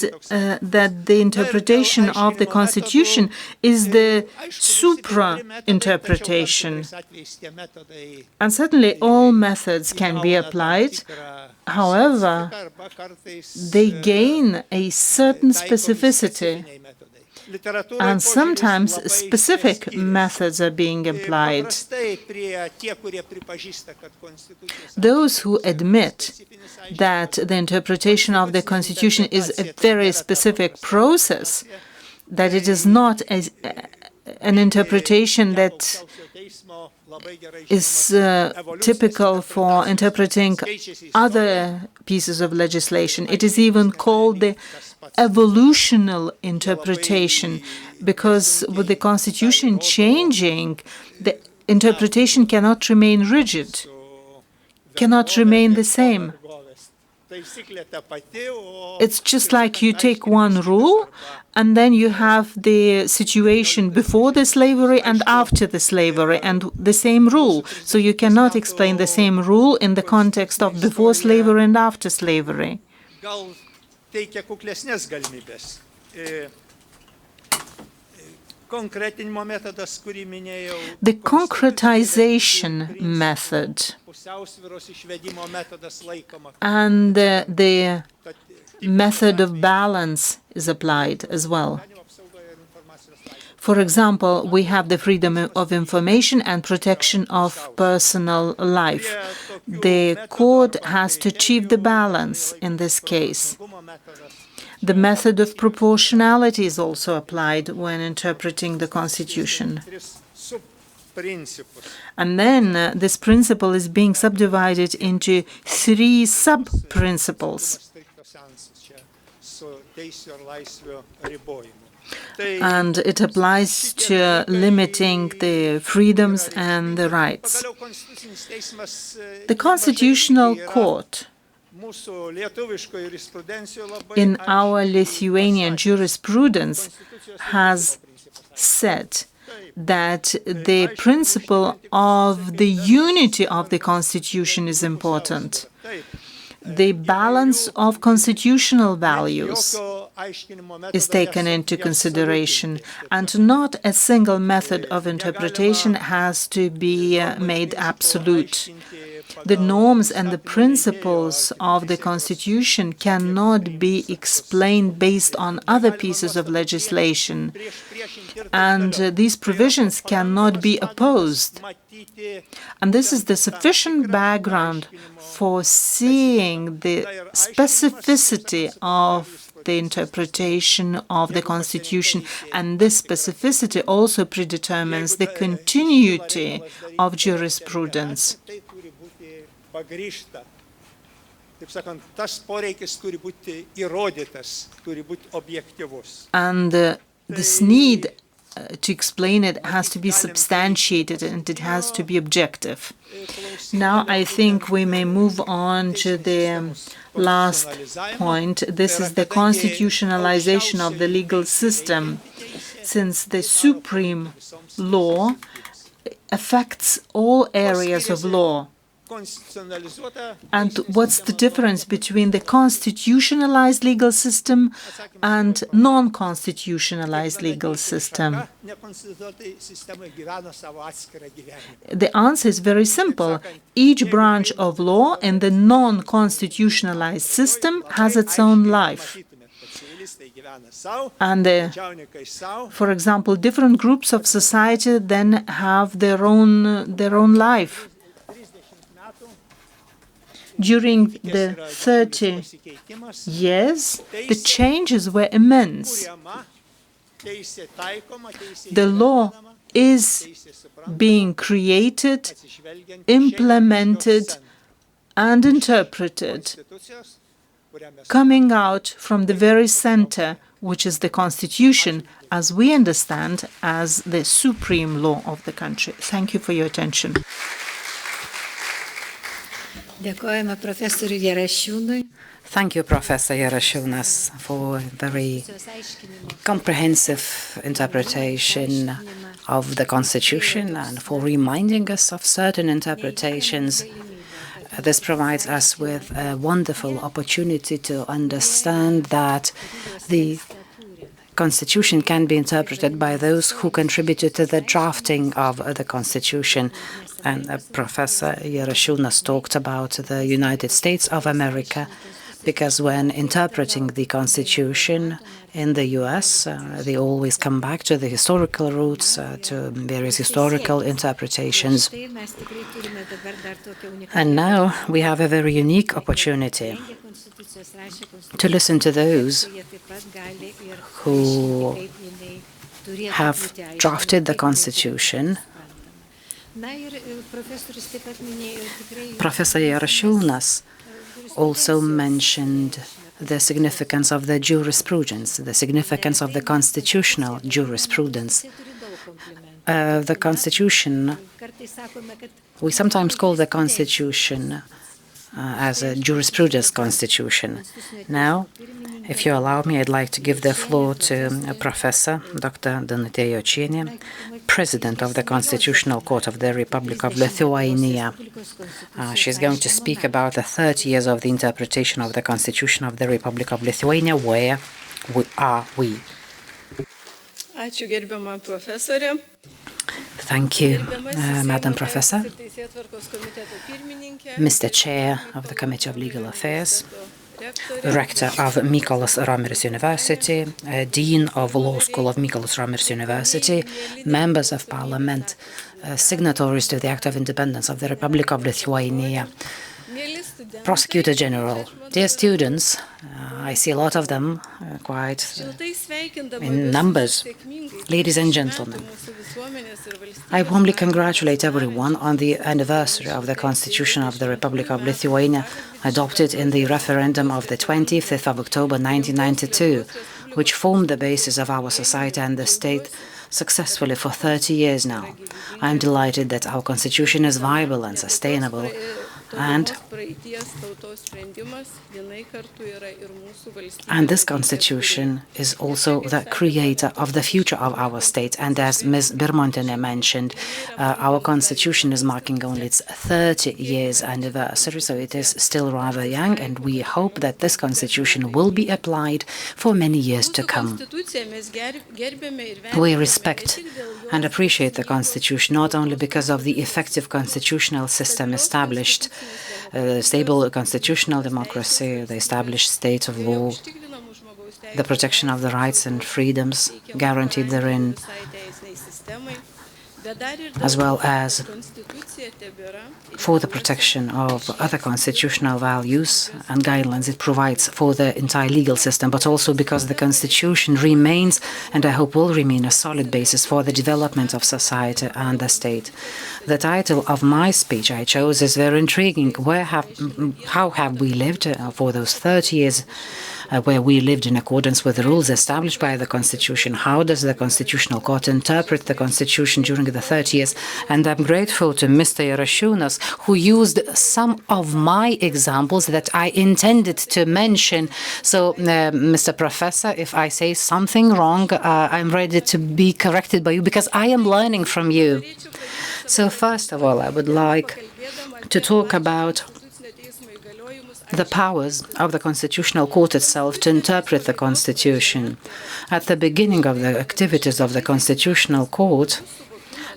that the interpretation of the Constitution is the supra-interpretation. And certainly all methods can be applied. However, they gain a certain specificity. And sometimes specific methods are being applied. Those who admit that the interpretation of the Constitution is a very specific process, that it is not an interpretation that is typical for interpreting other pieces of legislation. It is even called the evolutional interpretation, because with the Constitution changing, the interpretation cannot remain rigid, cannot remain the same. It's just like you take one rule, and then you have the situation before the slavery and after the slavery, and the same rule. So you cannot explain the same rule in the context of before slavery and after slavery. The concretization method and the method of balance is applied as well. For example, we have the freedom of information and protection of personal life. The court has to achieve the balance in this case. The method of proportionality is also applied when interpreting the Constitution. And then this principle is being subdivided into 3 sub-principles. And it applies to limiting the freedoms and the rights. The Constitutional Court in our Lithuanian jurisprudence has said that the principle of the unity of the Constitution is important. The balance of constitutional values is taken into consideration, and not a single method of interpretation has to be made absolute. The norms and the principles of the Constitution cannot be explained based on other pieces of legislation, and these provisions cannot be opposed. And this is the sufficient background for seeing the specificity of the interpretation of the Constitution, and this specificity also predetermines the continuity of jurisprudence. And this need to explain it has to be substantiated, and it has to be objective. Now I think we may move on to the last point. This is the constitutionalization of the legal system, since the supreme law affects all areas of law. And what's the difference between the constitutionalized legal system and non-constitutionalized legal system? The answer is very simple. Each branch of law in the non-constitutionalized system has its own life. And, for example, different groups of society then have their own life. During the 30 years, the changes were immense. The law is being created, implemented, and interpreted, coming out from the very center, which is the Constitution, as we understand, as the supreme law of the country. Thank you for your attention. Thank you, Professor Jarašiūnas, for very comprehensive interpretation of the Constitution and for reminding us of certain interpretations. This provides us with a wonderful opportunity to understand that the Constitution can be interpreted by those who contributed to the drafting of the Constitution. And Professor Jarašiūnas talked about the United States of America, because when interpreting the Constitution in the U.S., they always come back to the historical roots, to various historical interpretations. And now we have a very unique opportunity to listen to those who have drafted the Constitution. Professor Jarašiūnas also mentioned the significance of the jurisprudence, the significance of the constitutional jurisprudence. The Constitution, we sometimes call the Constitution as a jurisprudence constitution. Now, if you allow me, I'd like to give the floor to Professor Dr. Danutė Jočienė, President of the Constitutional Court of the Republic of Lithuania. She's going to speak about the 30 years of the interpretation of the Constitution of the Republic of Lithuania. Where are we? Thank you, Madam Professor, Mr. Chair of the Committee of Legal Affairs, Rector of Mykolas Romeris University, Dean of Law School of Mykolas Romeris University, Members of Parliament, signatories to the Act of Independence of the Republic of Lithuania, Prosecutor General, dear students, I see a lot of them, quite in numbers. Ladies and gentlemen, I warmly congratulate everyone on the anniversary of the Constitution of the Republic of Lithuania, adopted in the referendum of the 25th of October 1992, which formed the basis of our society and the state successfully for 30 years now. I am delighted that our Constitution is viable and sustainable, and this Constitution is also the creator of the future of our state. And as Ms. Birmontienė mentioned, our Constitution is marking only its 30 years anniversary, so it is still rather young, and we hope that this Constitution will be applied for many years to come. We respect and appreciate the Constitution not only because of the effective constitutional system established, stable constitutional democracy, the established state of law, the protection of the rights and freedoms guaranteed therein, as well as for the protection of other constitutional values and guidelines it provides for the entire legal system, but also because the Constitution remains, and I hope will remain, a solid basis for the development of society and the state. The title of my speech I chose is very intriguing. How have we lived for those 30 years? where we lived in accordance with the rules established by the Constitution. How does the Constitutional Court interpret the Constitution during the 30 years? And I'm grateful to Mr. Jarashunas, who used some of my examples that I intended to mention. So, Mr. Professor, if I say something wrong, I'm ready to be corrected by you, because I am learning from you. So, first of all, I would like to talk about the powers of the Constitutional Court itself to interpret the Constitution. At the beginning of the activities of the Constitutional Court,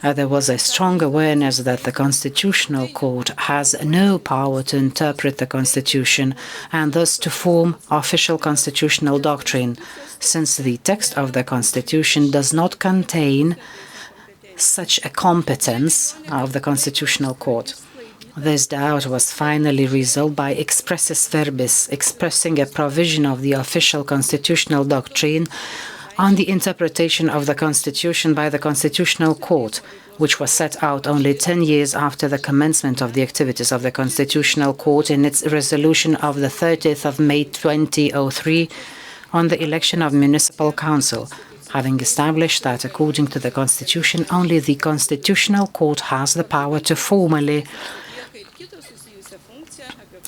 there was a strong awareness that the Constitutional Court has no power to interpret the Constitution and thus to form official constitutional doctrine, since the text of the Constitution does not contain such a competence of the Constitutional Court. This doubt was finally resolved by expressis verbis, expressing a provision of the official constitutional doctrine on the interpretation of the Constitution by the Constitutional Court, which was set out only 10 years after the commencement of the activities of the Constitutional Court in its resolution of the 30th of May 2003 on the election of Municipal Council, having established that according to the Constitution, only the Constitutional Court has the power to formally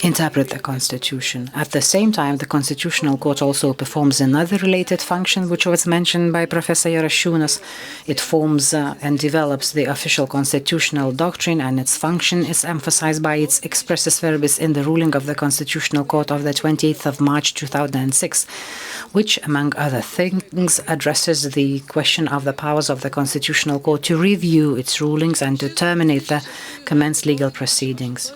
interpret the Constitution. At the same time, the Constitutional Court also performs another related function, which was mentioned by Professor Jarashunas. It forms and develops the official constitutional doctrine, and its function is emphasized by its expressis verbis in the ruling of the Constitutional Court of the 28th of March 2006, which, among other things, addresses the question of the powers of the Constitutional Court to review its rulings and to terminate the commenced legal proceedings.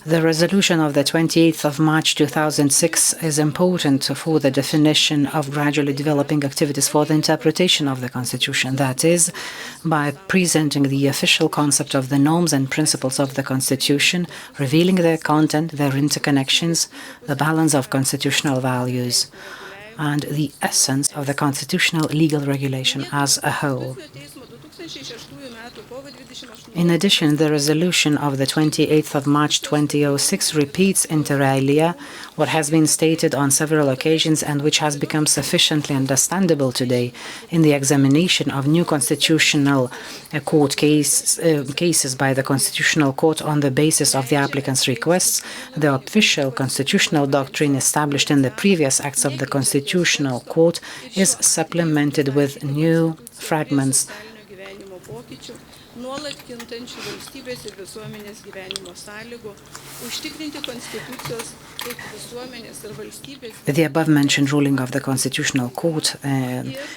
The resolution of the 28th of March 2006 is important for the definition of gradually developing activities for the interpretation of the Constitution. That is, by presenting the official concept of the norms and principles of the Constitution, revealing their content, their interconnections, the balance of constitutional values, and the essence of the constitutional legal regulation as a whole. In addition, the resolution of the 28th of March 2006 repeats inter alia what has been stated on several occasions and which has become sufficiently understandable today in the examination of new Constitutional Court cases by the Constitutional Court on the basis of the applicant's requests. The official constitutional doctrine established in the previous acts of the Constitutional Court is supplemented with new fragments nuolat kintančių valstybės ir visuomenės gyvenimo sąlygų, užtikrinti Konstitucijos kaip visuomenės ir valstybės. The above-mentioned ruling of the Constitutional Court,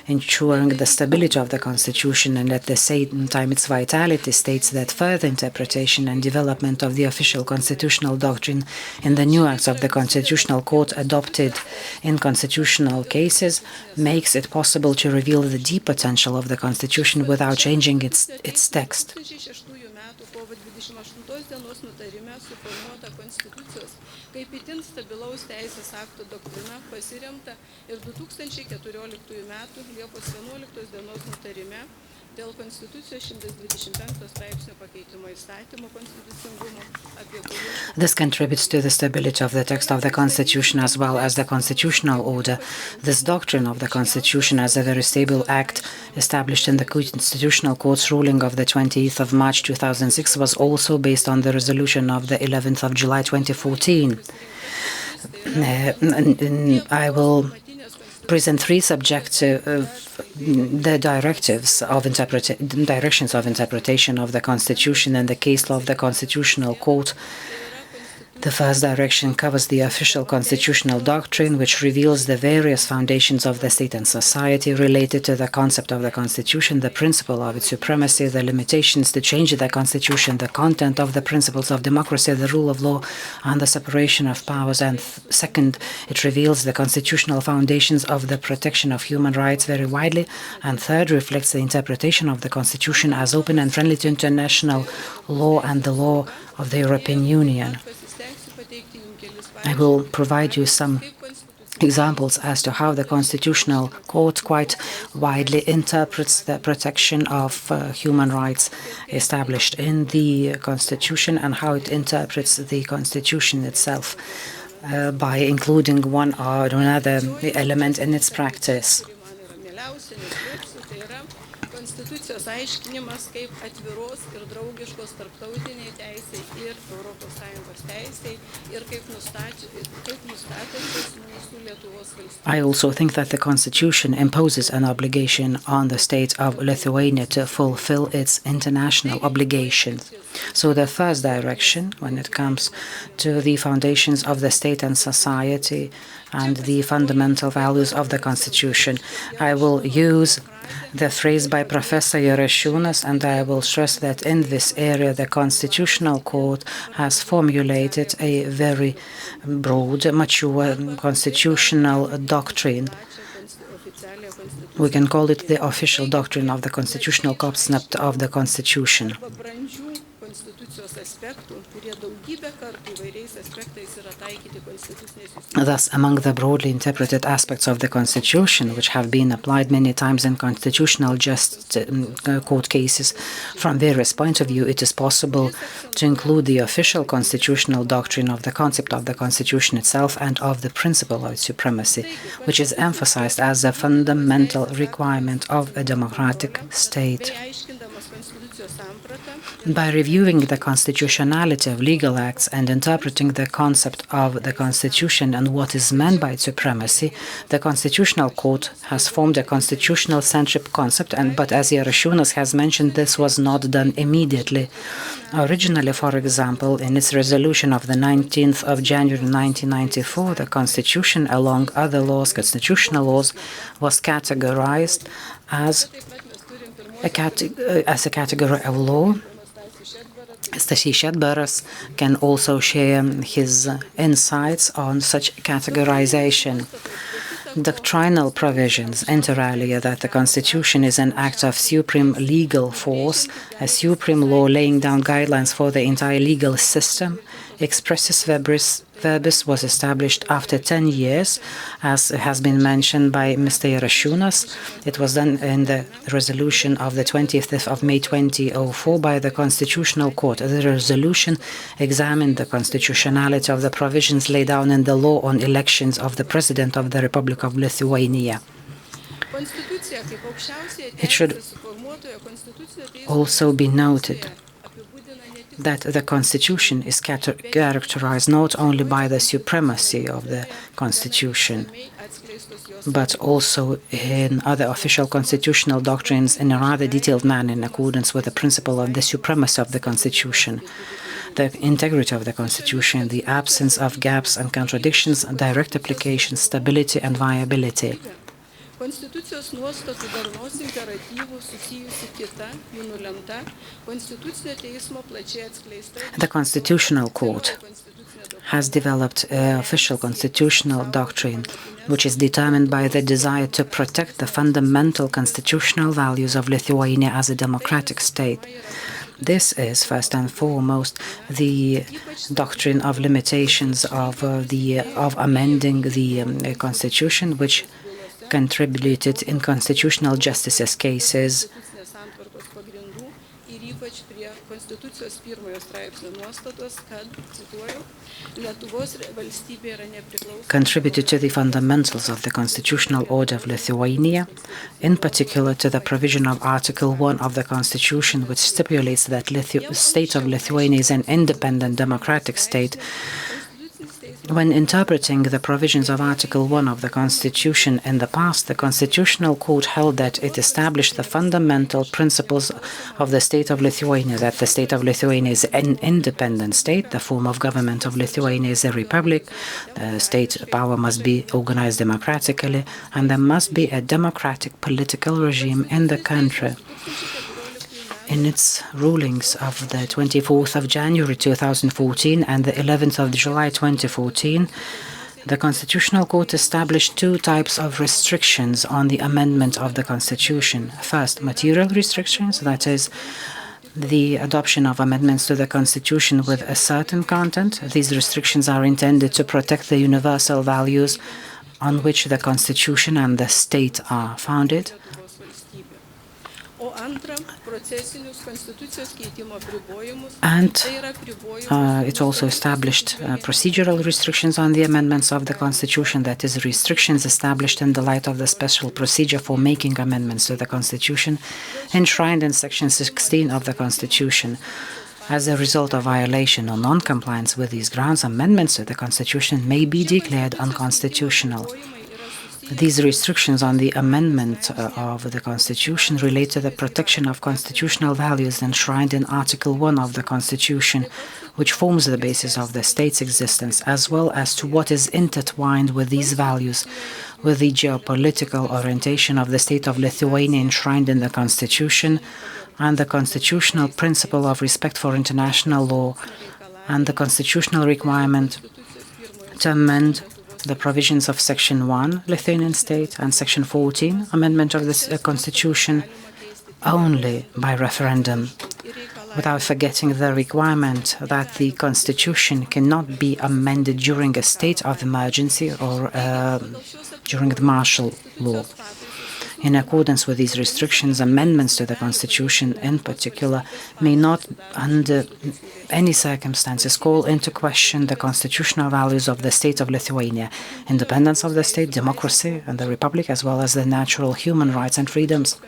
ensuring the stability of the Constitution and at the same time its vitality, states that further interpretation and development of the official constitutional doctrine in the new acts of the Constitutional Court adopted in constitutional cases makes it possible to reveal the deep potential of the Constitution without changing its text. 2006 metų kovo 28 dienos nutarime suformuota Konstitucijos kaip itin stabilaus teisės akto doktrina pasiremta ir 2014 metų Liepos 11 dienos nutarime dėl Konstitucijos 125 straipsnio pakeitimo įstatymo konstitucingumo apie kurį. This contributes to the stability of the text of the Constitution as well as the constitutional order. This doctrine of the Constitution as a very stable act established in the Constitutional Court's ruling of the 20th of March 2006 was also based on the resolution of the 11th of July 2014. I will present three the directions of interpretation of the Constitution and the case law of the Constitutional Court. The first direction covers the official constitutional doctrine, which reveals the various foundations of the state and society related to the concept of the Constitution, the principle of its supremacy, the limitations to change the Constitution, the content of the principles of democracy, the rule of law, and the separation of powers. And second, it reveals the constitutional foundations of the protection of human rights very widely. And third, reflects the interpretation of the Constitution as open and friendly to international law and the law of the European Union. I will provide you some examples as to how the Constitutional Court quite widely interprets the protection of human rights established in the Constitution and how it interprets the Constitution itself. by including one or another element in its practice. Konstitucijos aiškinimas kaip atviros ir draugiškos tarptautiniai teisei ir ES teisei ir kaip nustatančios mūsų Lietuvos valstybės. I also think that the Constitution imposes an obligation on the state of Lithuania to fulfill its international obligations. So the first direction, when it comes to the foundations of the state and society and the fundamental values of the Constitution, I will use the phrase by Professor Jarashiūnas, and I will stress that in this area the Constitutional Court has formulated a very broad, mature constitutional doctrine. We can call it the official doctrine of the constitutional concept of the Constitution. Thus, among the broadly interpreted aspects of the Constitution, which have been applied many times in constitutional court cases from various points of view, it is possible to include the official constitutional doctrine of the concept of the Constitution itself and of the principle of its supremacy, which is emphasized as a fundamental requirement of a democratic state. By reviewing the constitutionality of legal acts and interpreting the concept of the Constitution and what is meant by its supremacy, the Constitutional Court has formed a constitutional censorship concept, but as Jarashiūnas has mentioned, this was not done immediately. Originally, for example, in its resolution of the 19th of January 1994, the Constitution, along other laws, constitutional laws, was categorized as a category of law. Stasys Šedbaras can also share his insights on such categorization. Doctrinal provisions inter alia that the Constitution is an act of supreme legal force, a supreme law laying down guidelines for the entire legal system. Expressis verbis was established after 10 years, as has been mentioned by Mr. Jarashiūnas. It was done in the resolution of the 20th of May 2004 by the Constitutional Court. The resolution examined the constitutionality of the provisions laid down in the law on elections of the President of the Republic of Lithuania. It should also be noted that the Constitution is characterized not only by the supremacy of the Constitution, but also in other official constitutional doctrines in a rather detailed manner in accordance with the principle of the supremacy of the Constitution, the integrity of the Constitution, the absence of gaps and contradictions, direct application, stability and viability. Konstitucijos nuostatų darnos imperatyvų susijusi kita, jų nulemta, Konstitucinio teismo plačiai atskleista. The Constitutional Court has developed an official constitutional doctrine, which is determined by the desire to protect the fundamental constitutional values of Lithuania as a democratic state. This is, first and foremost, the doctrine of limitations of amending the Constitution, which contributed in constitutional justices cases, contributed to the fundamentals of the constitutional order of Lithuania, in particular to the provision of Article 1 of the Constitution, which stipulates that the state of Lithuania is an independent democratic state. When interpreting the provisions of Article 1 of the Constitution in the past, the Constitutional Court held that it established the fundamental principles of the state of Lithuania, that the state of Lithuania is an independent state, the form of government of Lithuania is a republic, the state power must be organized democratically, and there must be a democratic political regime in the country. In its rulings of the 24th of January 2014 and the 11th of July 2014, the Constitutional Court established two types of restrictions on the amendment of the Constitution. First, material restrictions, that is, the adoption of amendments to the Constitution with a certain content. These restrictions are intended to protect the universal values on which the Constitution and the state are founded. O antra, procesinius konstitucijos keitimo apribojimus. And Tai yra apribojimus. it also established procedural restrictions on the amendments of the Constitution, that is, restrictions established in the light of the special procedure for making amendments to the Constitution enshrined in Section 16 of the Constitution. As a result of violation or non-compliance with these grounds, amendments to the Constitution may be declared unconstitutional. These restrictions on the amendment of the Constitution relate to the protection of constitutional values enshrined in Article 1 of the Constitution, which forms the basis of the state's existence, as well as to what is intertwined with these values, with the geopolitical orientation of the state of Lithuania enshrined in the Constitution, and the constitutional principle of respect for international law, and the constitutional requirement to amend the provisions of Section 1, Lithuanian State, and Section 14, Amendment of the Constitution, only by referendum, without forgetting the requirement that the Constitution cannot be amended during a state of emergency or during the martial law. In accordance with these restrictions, amendments to the Constitution, in particular, may not, under any circumstances, call into question the constitutional values of the state of Lithuania, independence of the state, democracy, and the republic, as well as the natural human rights and freedoms,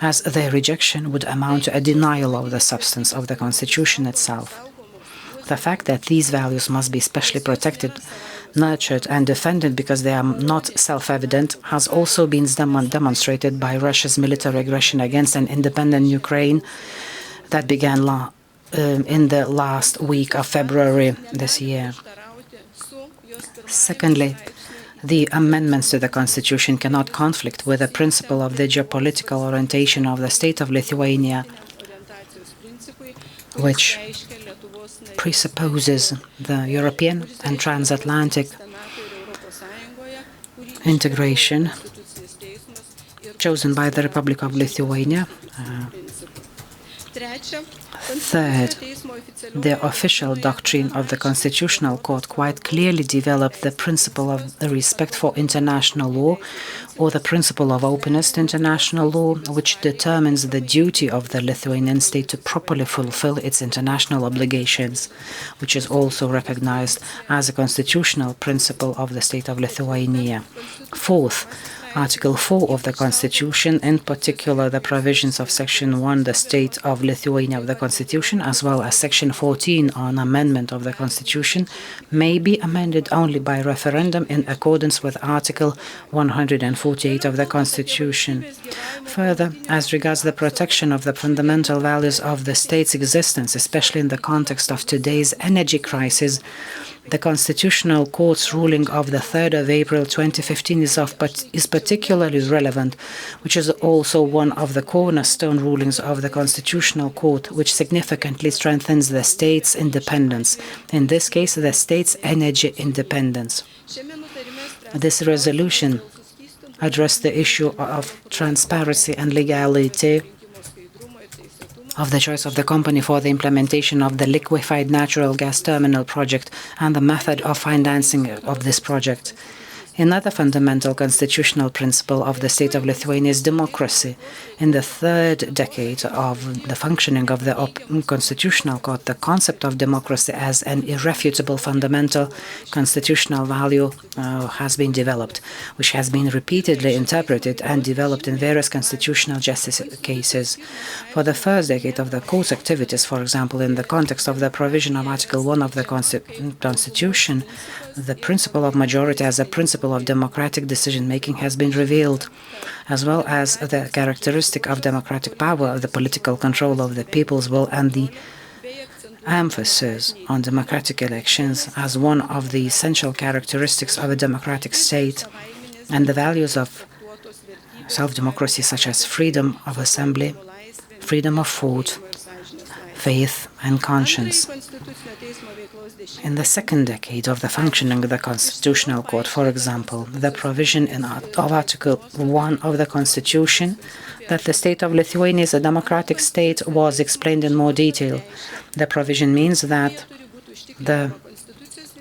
as their rejection would amount to a denial of the substance of the Constitution itself. The fact that these values must be specially protected, nurtured and defended because they are not self-evident has also been demonstrated by Russia's military aggression against an independent Ukraine that began in the last week of February this year. Secondly, the amendments to the Constitution cannot conflict with the principle of the geopolitical orientation of the state of Lithuania, which presupposes the European and transatlantic integration chosen by the Republic of Lithuania. Third, the official doctrine of the Constitutional Court quite clearly developed the principle of the respect for international law, or the principle of openness to international law, which determines the duty of the Lithuanian state to properly fulfill its international obligations, which is also recognized as a constitutional principle of the state of Lithuania. Fourth, Article 4 of the Constitution, in particular the provisions of Section 1, the State of Lithuania of the Constitution, as well as Section 14 on amendment of the Constitution, may be amended only by referendum in accordance with Article 148 of the Constitution. Further, as regards the protection of the fundamental values of the state's existence, especially in the context of today's energy crisis, the Constitutional Court's ruling of the 3rd of April 2015 is particularly relevant, which is also one of the cornerstone rulings of the Constitutional Court, which significantly strengthens the state's independence, in this case, the state's energy independence. This resolution addressed the issue of transparency and legality of the choice of the company for the implementation of the liquefied natural gas terminal project and the method of financing of this project. Another fundamental constitutional principle of the state of Lithuania is democracy. In the third decade of the functioning of the Constitutional Court, the concept of democracy as an irrefutable fundamental constitutional value has been developed, which has been repeatedly interpreted and developed in various constitutional justice cases. For the first decade of the Court's activities, for example, in the context of the provision of Article 1 of the Constitution, the principle of majority as a principle of democratic decision-making has been revealed, as well as the characteristic of democratic power, the political control of the people's will, and the emphasis on democratic elections as one of the essential characteristics of a democratic state, and the values of self-democracy such as freedom of assembly, freedom of thought, faith, and conscience. In the second decade of the functioning of the Constitutional Court, for example, the provision of Article 1 of the Constitution that the state of Lithuania is a democratic state was explained in more detail. The provision means that the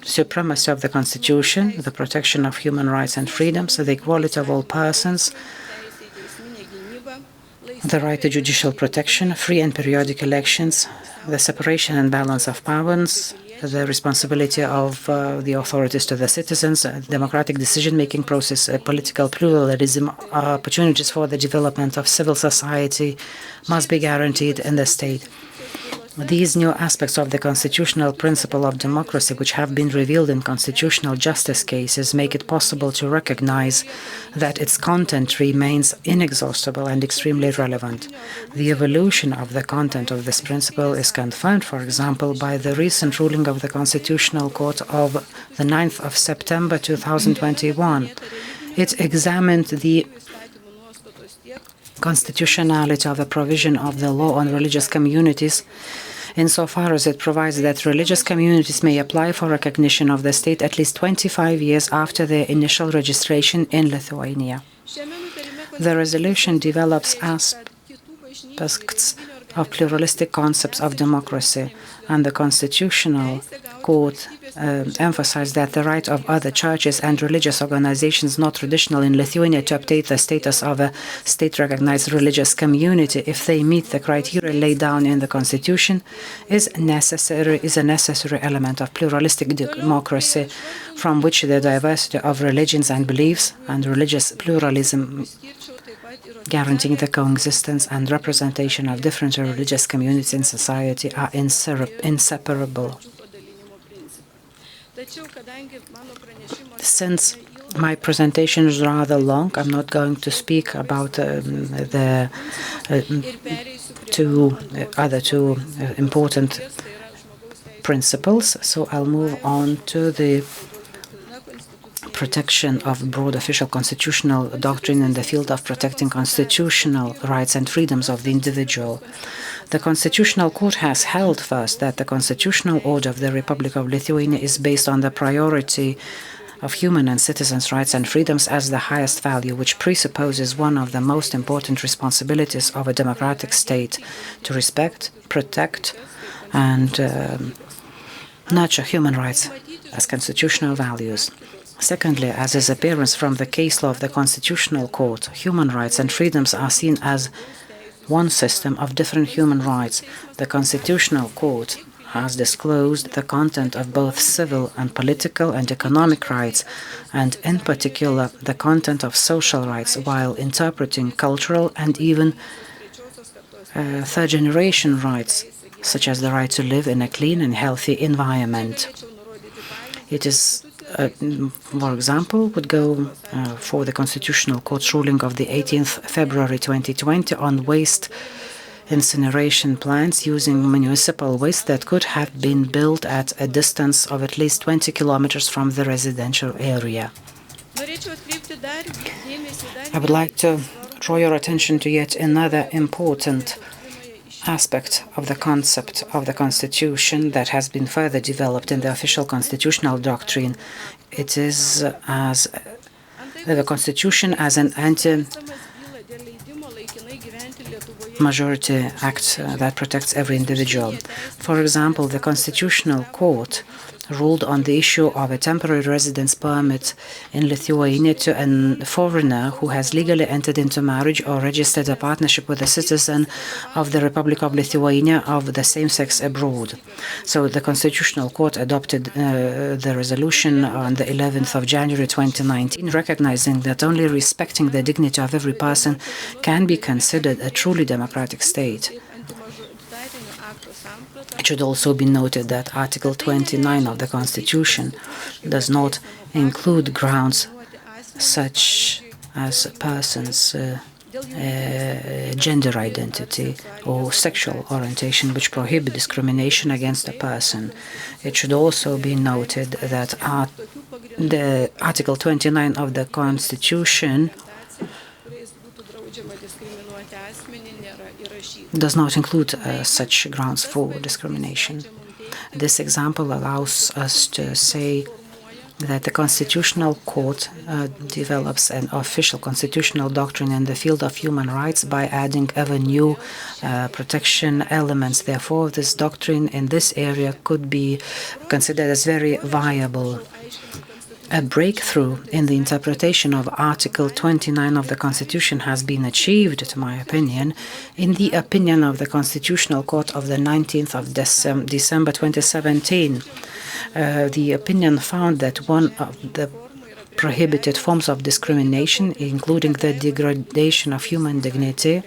supremacy of the Constitution, the protection of human rights and freedoms, the equality of all persons, the right to judicial protection, free and periodic elections, the separation and balance of powers, the responsibility of the authorities to the citizens, democratic decision-making process, political pluralism, opportunities for the development of civil society must be guaranteed in the state. These new aspects of the constitutional principle of democracy, which have been revealed in constitutional justice cases, make it possible to recognize that its content remains inexhaustible and extremely relevant. The evolution of the content of this principle is confirmed, for example, by the recent ruling of the Constitutional Court of the 9th of September 2021. It examined the constitutionality of a provision of the law on religious communities insofar as it provides that religious communities may apply for recognition of the state at least 25 years after their initial registration in Lithuania. The resolution develops aspects of pluralistic concepts of democracy, and the Constitutional Court emphasized that the right of other churches and religious organizations not traditional in Lithuania to obtain the status of a state-recognized religious community, if they meet the criteria laid down in the Constitution, is a necessary element of pluralistic democracy, from which the diversity of religions and beliefs and religious pluralism guaranteeing the coexistence and representation of different religious communities in society are inseparable. Since my presentation is rather long, I'm not going to speak about the other two important principles, so I'll move on to the protection of broad official constitutional doctrine in the field of protecting constitutional rights and freedoms of the individual. The Constitutional Court has held first that the constitutional order of the Republic of Lithuania is based on the priority of human and citizens' rights and freedoms as the highest value, which presupposes one of the most important responsibilities of a democratic state to respect, protect, and nurture human rights as constitutional values. Secondly, as is appearance from the case law of the Constitutional Court, human rights and freedoms are seen as one system of different human rights. The Constitutional Court has disclosed the content of both civil and political and economic rights, and in particular the content of social rights, while interpreting cultural and even third-generation rights, such as the right to live in a clean and healthy environment. It is for example, would go for the Constitutional Court's ruling of the 18th February 2020 on waste incineration plants using municipal waste that could have been built at a distance of at least 20 kilometers from the residential area. I would like to draw your attention to yet another important aspect of the concept of the Constitution that has been further developed in the official constitutional doctrine. It is as the Constitution as an anti-majority act that protects every individual. For example, the Constitutional Court ruled on the issue of a temporary residence permit in Lithuania to a foreigner who has legally entered into marriage or registered a partnership with a citizen of the Republic of Lithuania of the same sex abroad. So the Constitutional Court adopted the resolution on the 11th of January 2019, recognizing that only respecting the dignity of every person can be considered a truly democratic state. It should also be noted that Article 29 of the Constitution does not include grounds such as a person's gender identity or sexual orientation, which prohibit discrimination against a person. It should also be noted that the Article 29 of the Constitution does not include such grounds for discrimination. This example allows us to say that the Constitutional Court develops an official constitutional doctrine in the field of human rights by adding ever new protection elements. Therefore, this doctrine in this area could be considered as very viable. A breakthrough in the interpretation of Article 29 of the Constitution has been achieved, to my opinion, in the opinion of the Constitutional Court of the 19th of December 2017. The opinion found that one of the prohibited forms of discrimination, including the degradation of human dignity,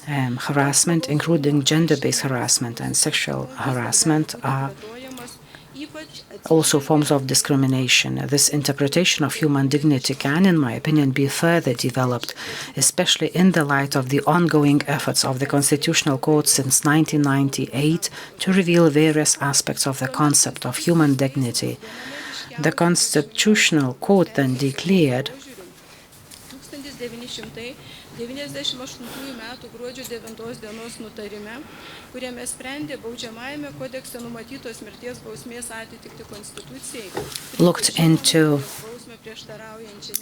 harassment, including gender-based harassment and sexual harassment, are also forms of discrimination. This interpretation of human dignity can, in my opinion, be further developed, especially in the light of the ongoing efforts of the Constitutional Court since 1998 to reveal various aspects of the concept of human dignity. The Constitutional Court then declared 1998 metų gruodžio 9 dienos nutarime, kuriame sprendė baudžiamajame kodekse numatytos mirties bausmės atitikti Konstitucijai, looked into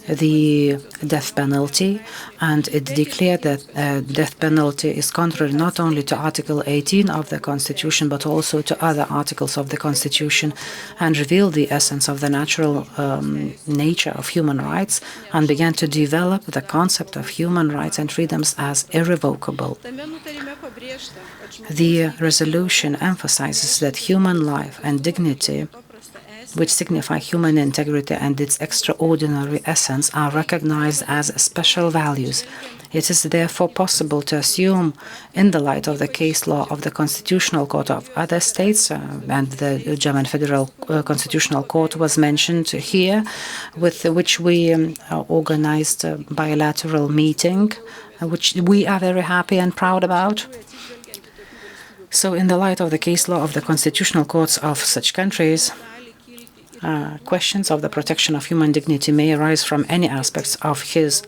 the death penalty, and it declared that death penalty is contrary not only to Article 18 of the Constitution, but also to other articles of the Constitution, and revealed the essence of the natural nature of human rights, and began to develop the concept of human rights and freedoms as irrevocable. The resolution emphasizes that human life and dignity, which signify human integrity and its extraordinary essence, are recognized as special values. It is therefore possible to assume, in the light of the case law of the Constitutional Court of other states, and the German Federal Constitutional Court was mentioned here, with which we organized a bilateral meeting, which we are very happy and proud about. So in the light of the case law of the Constitutional Courts of such countries, questions of the protection of human dignity may arise from any aspects of his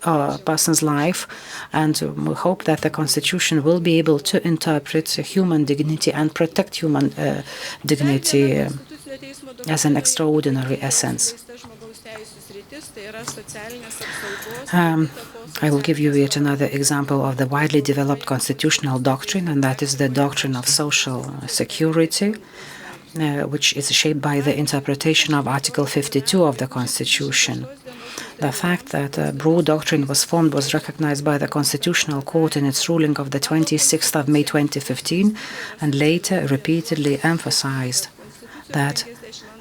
person's life, and we hope that the Constitution will be able to interpret human dignity and protect human dignity as an extraordinary essence. I will give you yet another example of the widely developed constitutional doctrine, and that is the doctrine of social security, which is shaped by the interpretation of Article 52 of the Constitution. The fact that a broad doctrine was formed was recognized by the Constitutional Court in its ruling of the 26th of May 2015, and later repeatedly emphasized that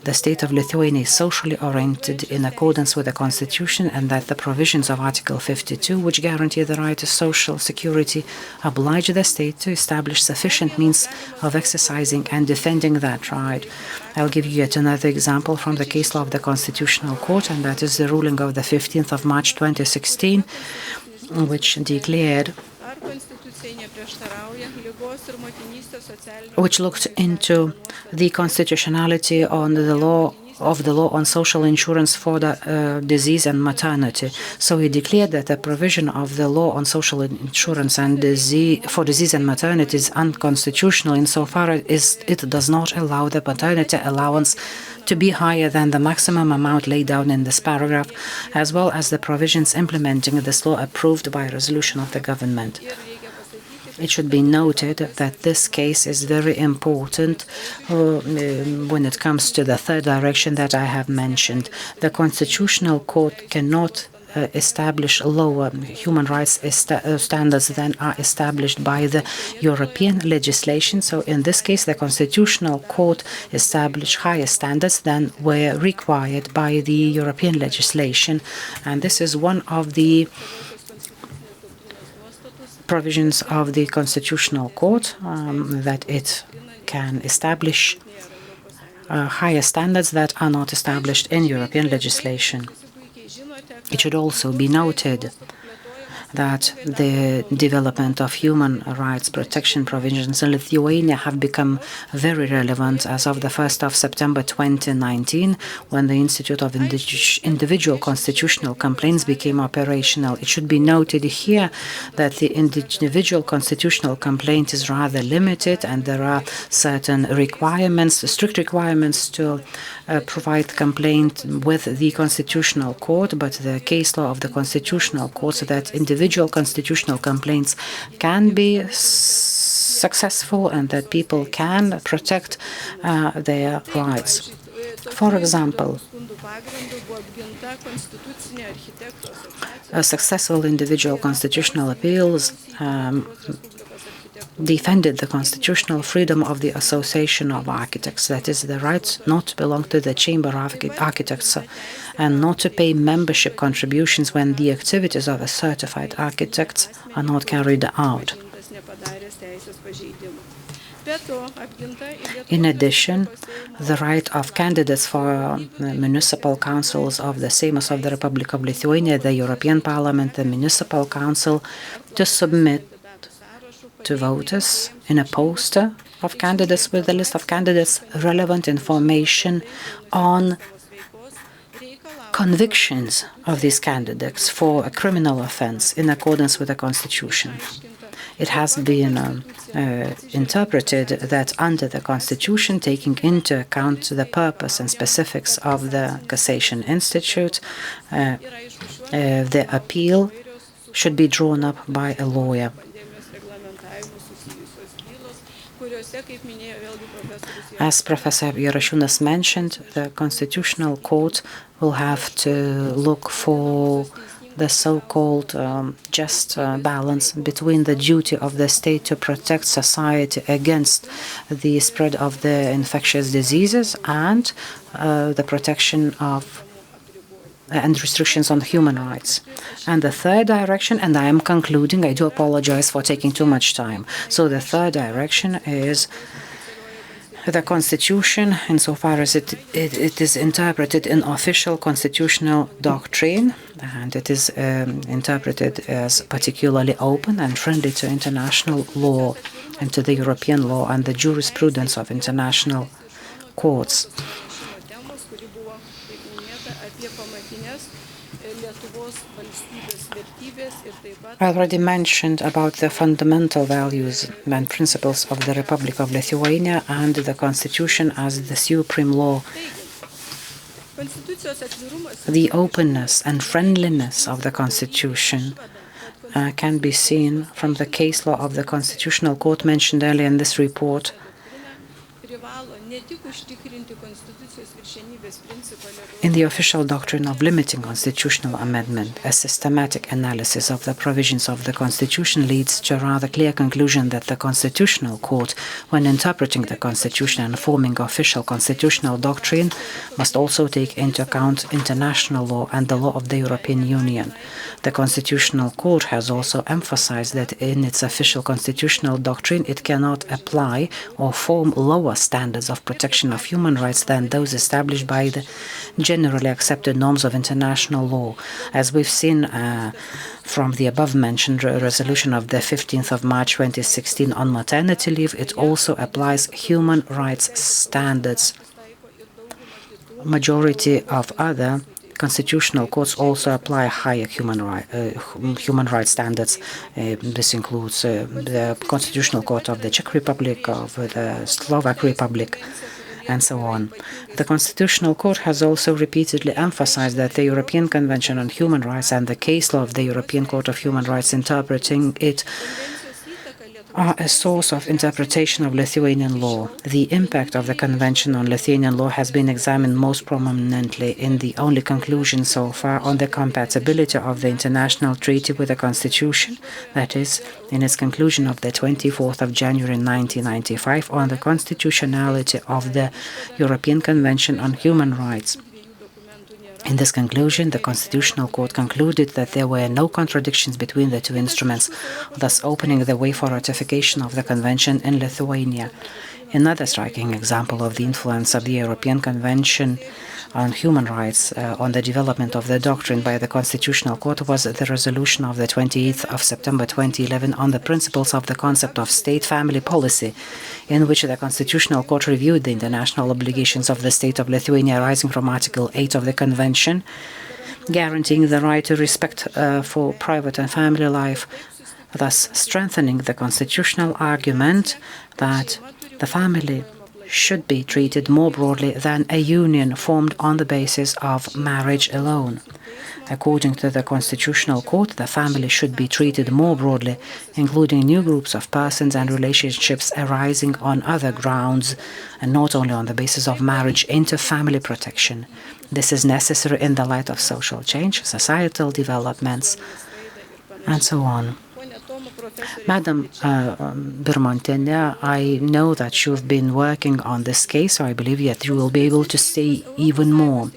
the state of Lithuania is socially oriented in accordance with the Constitution, and that the provisions of Article 52, which guarantee the right to social security, oblige the state to establish sufficient means of exercising and defending that right. I'll give you yet another example from the case law of the Constitutional Court, and that is the ruling of the 15th of March 2016, which declared, which looked into the constitutionality on the law on social insurance for the disease and maternity. So he declared that the provision of the law on social insurance and for disease and maternity is unconstitutional insofar as it does not allow the paternity allowance to be higher than the maximum amount laid down in this paragraph, as well as the provisions implementing this law approved by a resolution of the government. It should be noted that this case is very important when it comes to the third direction that I have mentioned. The Constitutional Court cannot establish lower human rights standards than are established by the European legislation. So in this case, the Constitutional Court established higher standards than were required by the European legislation. And this is one of the provisions of the Constitutional Court, that it can establish higher standards that are not established in European legislation. It should also be noted that the development of human rights protection provisions in Lithuania have become very relevant as of the 1st of September 2019, when the Institute of Individual Constitutional Complaints became operational. It should be noted here that the individual constitutional complaint is rather limited, and there are certain requirements, strict requirements to provide complaint with the Constitutional Court, but the case law of the Constitutional Court so that individual constitutional complaints can be successful and that people can protect their rights. For example, a successful individual constitutional appeals defended the constitutional freedom of the Association of Architects, that is, the right not to belong to the Chamber of Architects and not to pay membership contributions when the activities of a certified architect are not carried out. In addition, the right of candidates for municipal councils of the Seimas of the Republic of Lithuania, the European Parliament, the Municipal Council, to submit to voters in a poster of candidates with a list of candidates relevant information on convictions of these candidates for a criminal offense in accordance with the Constitution. It has been interpreted that under the Constitution, taking into account the purpose and specifics of the Cassation Institute, the appeal should be drawn up by a lawyer. As Professor Jarashiūnas mentioned, the Constitutional Court will have to look for the so-called just balance between the duty of the state to protect society against the spread of the infectious diseases and the protection of and restrictions on human rights. And the third direction, and I am concluding, I do apologize for taking too much time. So the third direction is the Constitution, insofar as it is interpreted in official constitutional doctrine, and it is interpreted as particularly open and friendly to international law and to the European law and the jurisprudence of international courts. I already mentioned about the fundamental values and principles of the Republic of Lithuania and the Constitution as the supreme law. The openness and friendliness of the Constitution can be seen from the case law of the Constitutional Court mentioned earlier in this report. In the official doctrine of limiting constitutional amendment, a systematic analysis of the provisions of the Constitution leads to a rather clear conclusion that the Constitutional Court, when interpreting the Constitution and forming official constitutional doctrine, must also take into account international law and the law of the European Union. The Constitutional Court has also emphasized that in its official constitutional doctrine it cannot apply or form lower standards of protection of human rights than those established by the generally accepted norms of international law. As we've seen from the above-mentioned resolution of the 15th of March 2016 on maternity leave, it also applies human rights standards. Majority of other constitutional courts also apply higher human rights standards. This includes the Constitutional Court of the Czech Republic, of the Slovak Republic, and so on. The Constitutional Court has also repeatedly emphasized that the European Convention on Human Rights and the case law of the European Court of Human Rights interpreting it are a source of interpretation of Lithuanian law. The impact of the Convention on Lithuanian law has been examined most prominently in the only conclusion so far on the compatibility of the international treaty with the Constitution, that is, in its conclusion of the 24th of January 1995 on the constitutionality of the European Convention on Human Rights. In this conclusion, the Constitutional Court concluded that there were no contradictions between the two instruments, thus opening the way for ratification of the Convention in Lithuania. Another striking example of the influence of the European Convention on Human Rights on the development of the doctrine by the Constitutional Court was the resolution of the 28th of September 2011 on the principles of the concept of state-family policy, in which the Constitutional Court reviewed the international obligations of the state of Lithuania arising from Article 8 of the Convention, guaranteeing the right to respect for private and family life, thus strengthening the constitutional argument that the family should be treated more broadly than a union formed on the basis of marriage alone. According to the Constitutional Court, the family should be treated more broadly, including new groups of persons and relationships arising on other grounds, and not only on the basis of marriage into family protection. This is necessary in the light of social change, societal developments, and so on. Madam Birmontene, I know that you've been working on this case, so I believe that you will be able to say even more.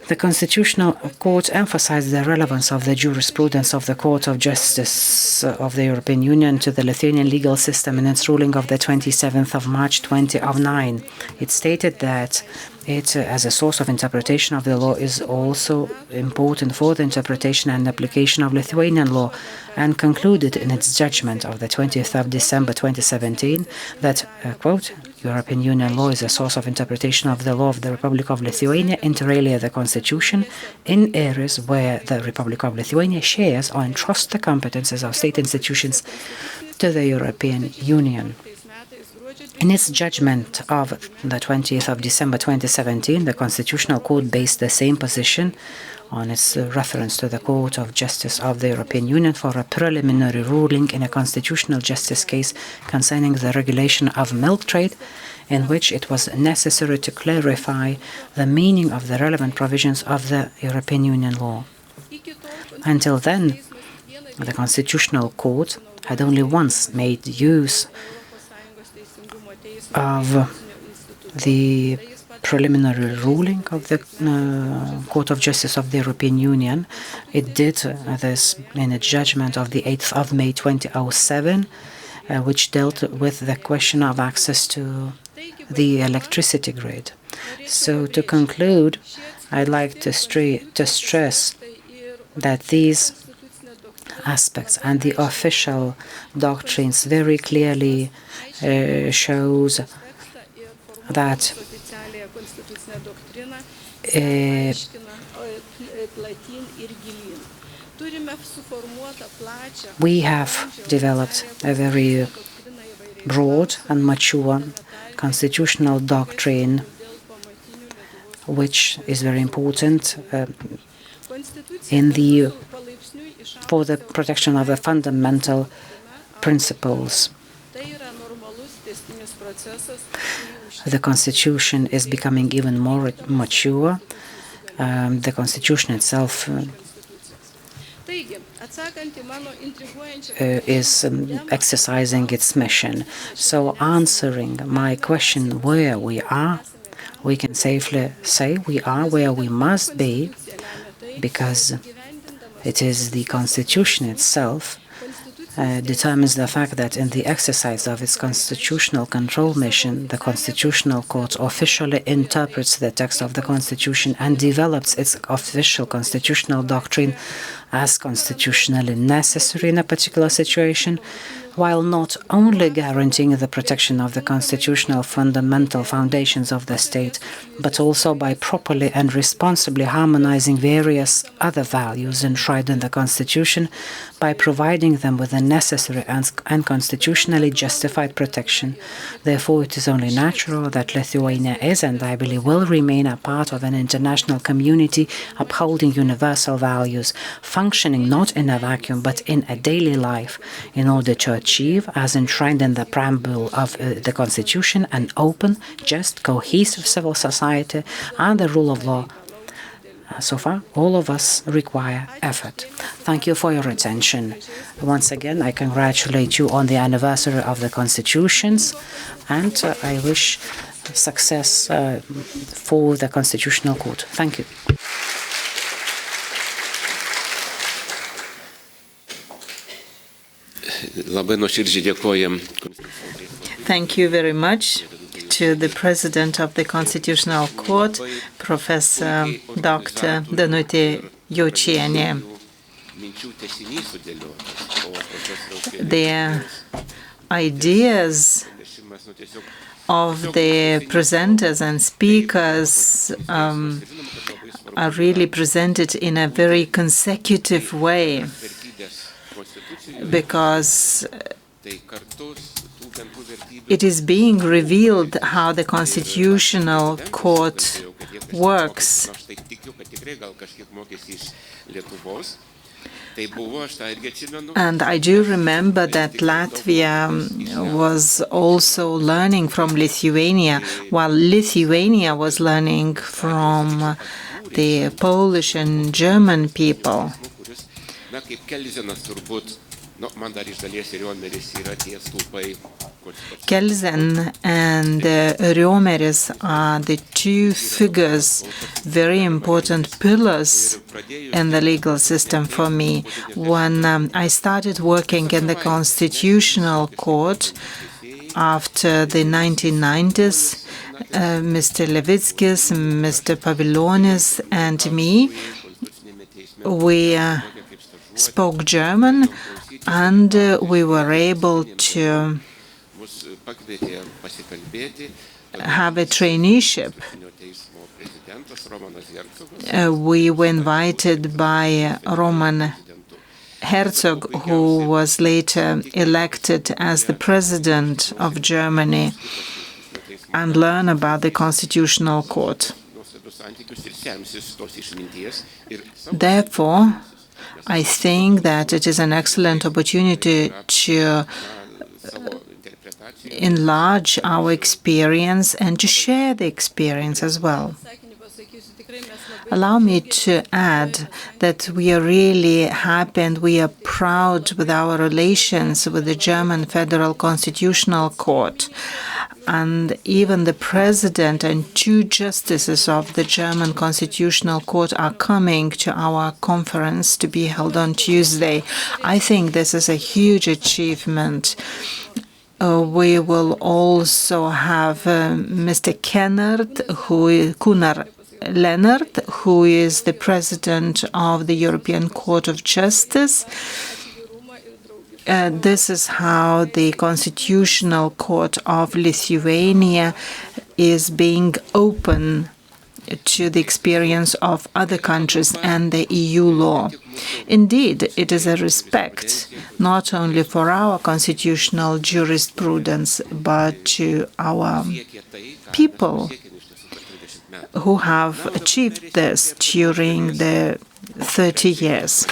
The Constitutional Court emphasized the relevance of the jurisprudence of the Court of Justice of the European Union to the Lithuanian legal system in its ruling of the 27th of March 2009. It stated that it, as a source of interpretation of the law, is also important for the interpretation and application of Lithuanian law, and concluded in its judgment of the 20th of December 2017 that, quote, European Union law is a source of interpretation of the law of the Republic of Lithuania, inter alia the Constitution, in areas where the Republic of Lithuania shares or entrusts the competences of state institutions to the European Union. In its judgment of the 20th of December 2017, the Constitutional Court based the same position on its reference to the Court of Justice of the European Union for a preliminary ruling in a constitutional justice case concerning the regulation of milk trade, in which it was necessary to clarify the meaning of the relevant provisions of the European Union law. Until then, the Constitutional Court had only once made use of the preliminary ruling of the Court of Justice of the European Union. It did this in a judgment of the 8th of May 2007, which dealt with the question of access to the electricity grid. So to conclude, I'd like to stress that these aspects and the official doctrines very clearly shows that we have developed a very broad and mature constitutional doctrine, which is very important for the protection of the fundamental principles. The Constitution is becoming even more mature. The Constitution itself is exercising its mission. So answering my question where we are, we can safely say we are where we must be, because it is the Constitution itself determines the fact that in the exercise of its constitutional control mission, the Constitutional Court officially interprets the text of the Constitution and develops its official constitutional doctrine as constitutionally necessary in a particular situation, while not only guaranteeing the protection of the constitutional fundamental foundations of the state, but also by properly and responsibly harmonizing various other values enshrined in the Constitution by providing them with the necessary and constitutionally justified protection. Therefore, it is only natural that Lithuania is, and I believe will remain, a part of an international community upholding universal values, functioning not in a vacuum but in a daily life, in order to achieve, as enshrined in the preamble of the Constitution, an open, just, cohesive civil society and the rule of law. So far, all of us require effort. Thank you for your attention. Once again, I congratulate you on the anniversary of the Constitutions, and I wish success for the Constitutional Court. Thank you. Thank you very much to the President of the Constitutional Court, Professor Dr. Danutė Jočienė. The ideas of the presenters and speakers are really presented in a very consecutive way, because it is being revealed how the Constitutional Court works. And I do remember that Latvia was also learning from Lithuania, while Lithuania was learning from the Polish and German people. Kelsen and Riomeris are the two figures, very important pillars in the legal system for me. When I started working in the Constitutional Court after the 1990s, Mr. Levickis, Mr. Paviljonis and me, we spoke German, and we were able to have a traineeship. We were invited by Roman Herzog, who was later elected as the president of Germany, and learn about the Constitutional Court. Therefore, I think that it is an excellent opportunity to enlarge our experience and to share the experience as well. Allow me to add that we are really happy and we are proud with our relations with the German Federal Constitutional Court. And even the president and two justices of the German Constitutional Court are coming to our conference to be held on Tuesday. I think this is a huge achievement. We will also have Mr. Kunar Lennart, who is the president of the European Court of Justice. This is how the Constitutional Court of Lithuania is being open to the experience of other countries and the EU law. Indeed, it is a respect not only for our constitutional jurisprudence, but to our people who have achieved this during the 30 years.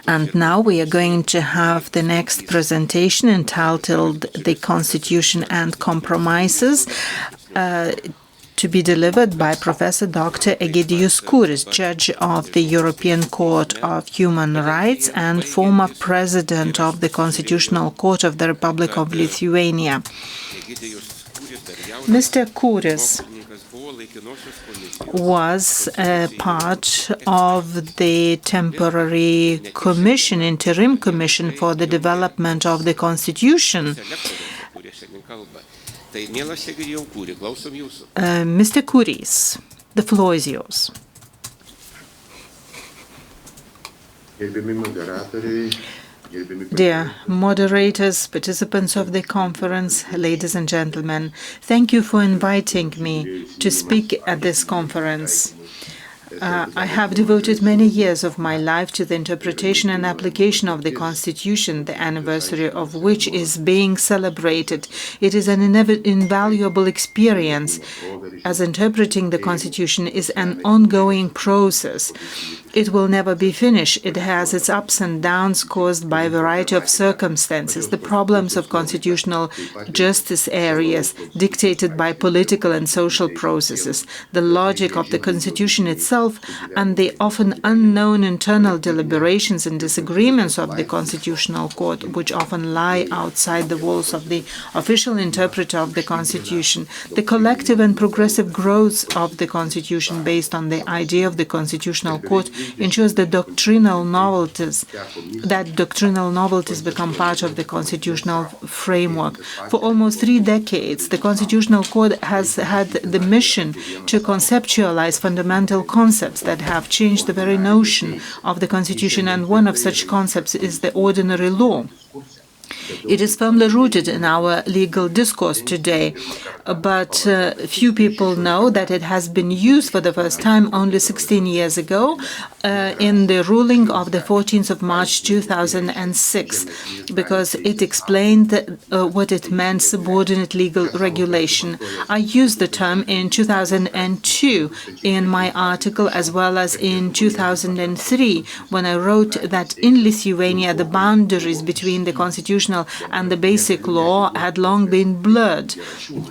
And now we are going to have the next presentation entitled The Constitution and Compromises, to be delivered by Professor Dr. Egidijus Kūris, Judge of the European Court of Human Rights and former President of the Constitutional Court of the Republic of Lithuania. Mr. Kūris was a part of the temporary commission, interim commission for the development of the Constitution. Mr. Kūris, the floor is yours. Dear moderators, participants of the conference, ladies and gentlemen, thank you for inviting me to speak at this conference. I have devoted many years of my life to the interpretation and application of the Constitution, the anniversary of which is being celebrated. It is an invaluable experience, as interpreting the Constitution is an ongoing process. It will never be finished. It has its ups and downs caused by a variety of circumstances. The problems of constitutional justice areas dictated by political and social processes, the logic of the Constitution itself, and the often unknown internal deliberations and disagreements of the Constitutional Court, which often lie outside the walls of the official interpreter of the Constitution. The collective and progressive growth of the Constitution based on the idea of the Constitutional Court ensures that doctrinal novelties become part of the constitutional framework. For almost 3 decades, the Constitutional Court has had the mission to conceptualize fundamental concepts that have changed the very notion of the Constitution, and one of such concepts is the ordinary law. It is firmly rooted in our legal discourse today, but few people know that it has been used for the first time only 16 years ago in the ruling of the 14th of March 2006, because it explained what it meant subordinate legal regulation. I used the term in 2002 in my article, as well as in 2003 when I wrote that in Lithuania the boundaries between the constitutional and the basic law had long been blurred.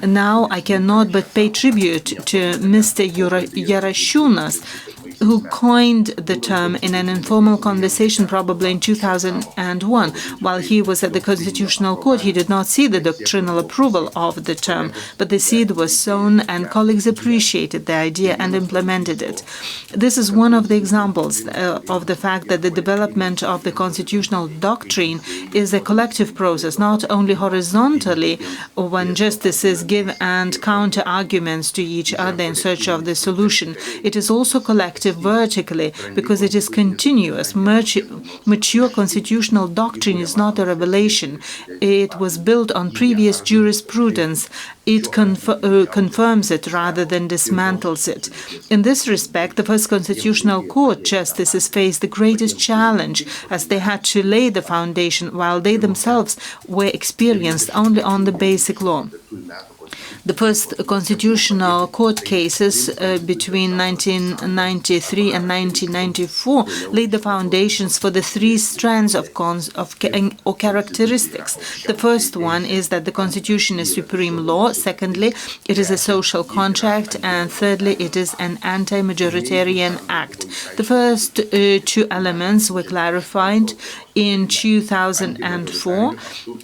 Now I cannot but pay tribute to Mr. Jarashiūnas, who coined the term in an informal conversation probably in 2001. While he was at the Constitutional Court, he did not see the doctrinal approval of the term, but the seed was sown and colleagues appreciated the idea and implemented it. This is one of the examples of the fact that the development of the constitutional doctrine is a collective process, not only horizontally when justices give and counter arguments to each other in search of the solution. It is also collective vertically, because it is continuous. Mature constitutional doctrine is not a revelation. It was built on previous jurisprudence. It confirms it rather than dismantles it. In this respect, the first Constitutional Court justices faced the greatest challenge, as they had to lay the foundation while they themselves were experienced only on the basic law. The first Constitutional Court cases between 1993 and 1994 laid the foundations for the three strands of characteristics. The first one is that the Constitution is supreme law. Secondly, it is a social contract. And thirdly, it is an anti-majoritarian act. The first two elements were clarified in 2004.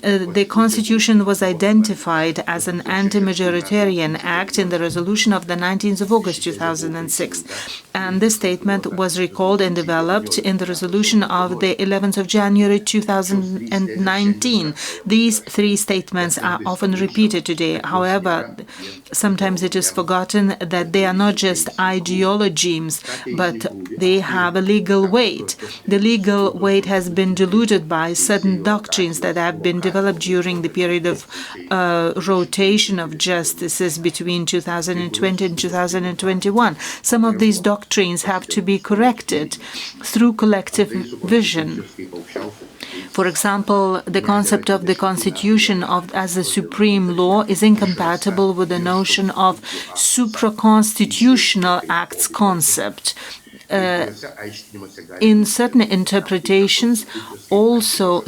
The Constitution was identified as an anti-majoritarian act in the resolution of the 19th of August 2006. And this statement was recalled and developed in the resolution of the 11th of January 2019. These three statements are often repeated today. However, sometimes it is forgotten that they are not just ideologies, but they have a legal weight. The legal weight has been diluted by certain doctrines that have been developed during the period of rotation of justices between 2020 and 2021. Some of these doctrines have to be corrected through collective vision. For example, the concept of the Constitution as a supreme law is incompatible with the notion of supraconstitutional acts concept. In certain interpretations also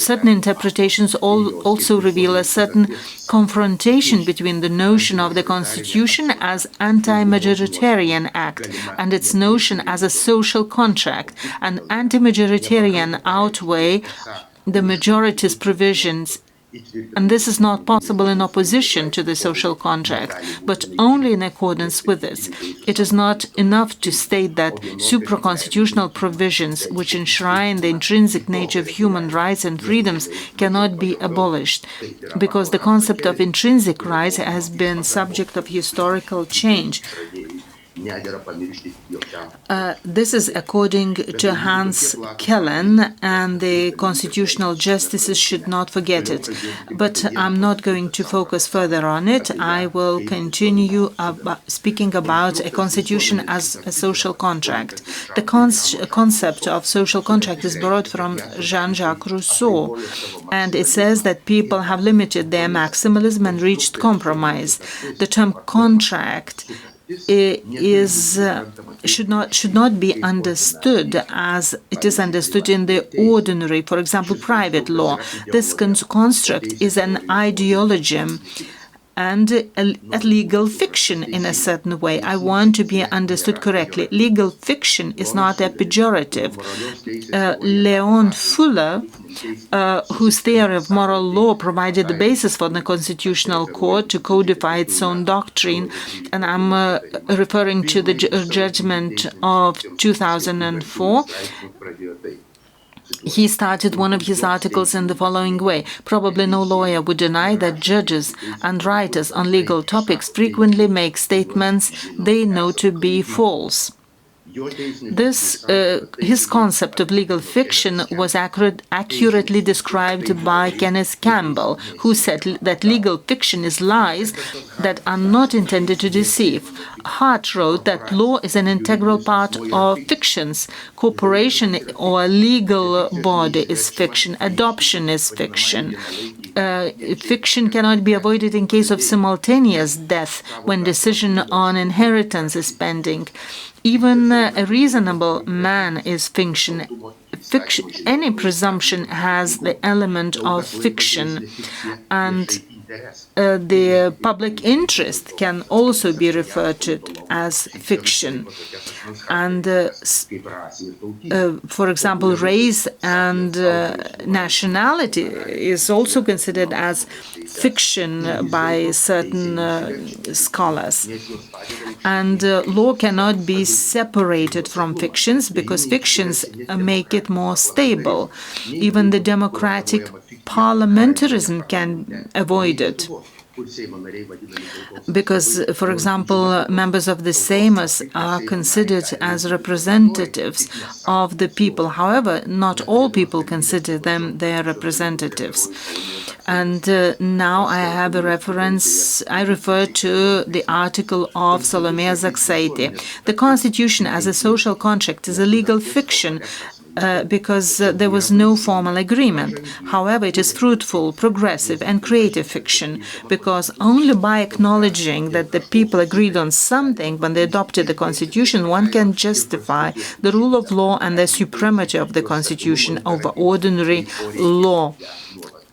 reveal a certain confrontation between the notion of the Constitution as anti-majoritarian act and its notion as a social contract. An anti-majoritarian outweigh the majority's provisions, and this is not possible in opposition to the social contract, but only in accordance with it. It is not enough to state that supraconstitutional provisions which enshrine the intrinsic nature of human rights and freedoms cannot be abolished, because the concept of intrinsic rights has been subject of historical change. This is according to Hans Kellen, and the constitutional justices should not forget it. But I'm not going to focus further on it. I will continue speaking about a constitution as a social contract. The concept of social contract is borrowed from Jean-Jacques Rousseau, and it says that people have limited their maximalism and reached compromise. The term contract should not be understood as it is understood in the ordinary, for example, private law. This construct is an ideology and a legal fiction in a certain way. I want to be understood correctly. Legal fiction is not a pejorative. Leon Fuller, whose theory of moral law provided the basis for the Constitutional Court to codify its own doctrine, and I'm referring to the judgment of 2004, he started one of his articles in the following way. Probably no lawyer would deny that judges and writers on legal topics frequently make statements they know to be false. His concept of legal fiction was accurately described by Kenneth Campbell, who said that legal fiction is lies that are not intended to deceive. Hart wrote that law is an integral part of fictions. Corporation or legal body is fiction. Adoption is fiction. Fiction cannot be avoided in case of simultaneous death when decision on inheritance is pending. Even a reasonable man is fiction. Any presumption has the element of fiction, and the public interest can also be referred to as fiction. And, for example, race and nationality is also considered as fiction by certain scholars. And law cannot be separated from fictions because fictions make it more stable. Even the democratic parliamentarism can avoid it. Because, for example, members of the Seimas are considered as representatives of the people. However, not all people consider them their representatives. And now I have a reference, I refer to the article of Salomea Zaksaitė. The Constitution as a social contract is a legal fiction because there was no formal agreement. However, it is fruitful, progressive, and creative fiction, because only by acknowledging that the people agreed on something when they adopted the Constitution, one can justify the rule of law and the supremacy of the Constitution over ordinary law,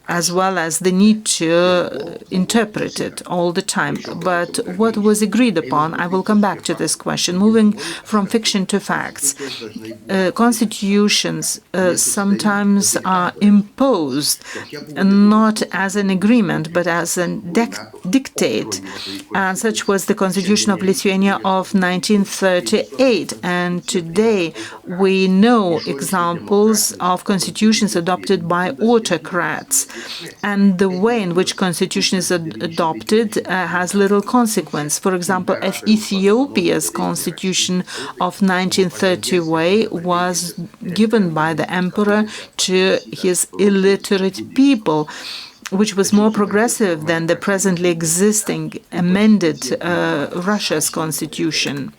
as well as the need to interpret it all the time. But what was agreed upon, I will come back to this question. Moving from fiction to facts, constitutions sometimes are imposed not as an agreement but as a dictate, and such was the Constitution of Lithuania of 1938. And today we know examples of constitutions adopted by autocrats. And the way in which constitution is adopted has little consequence. For example, Ethiopia's constitution of 1930 was given by the emperor to his illiterate people, which was more progressive than the presently existing amended Russia's constitution.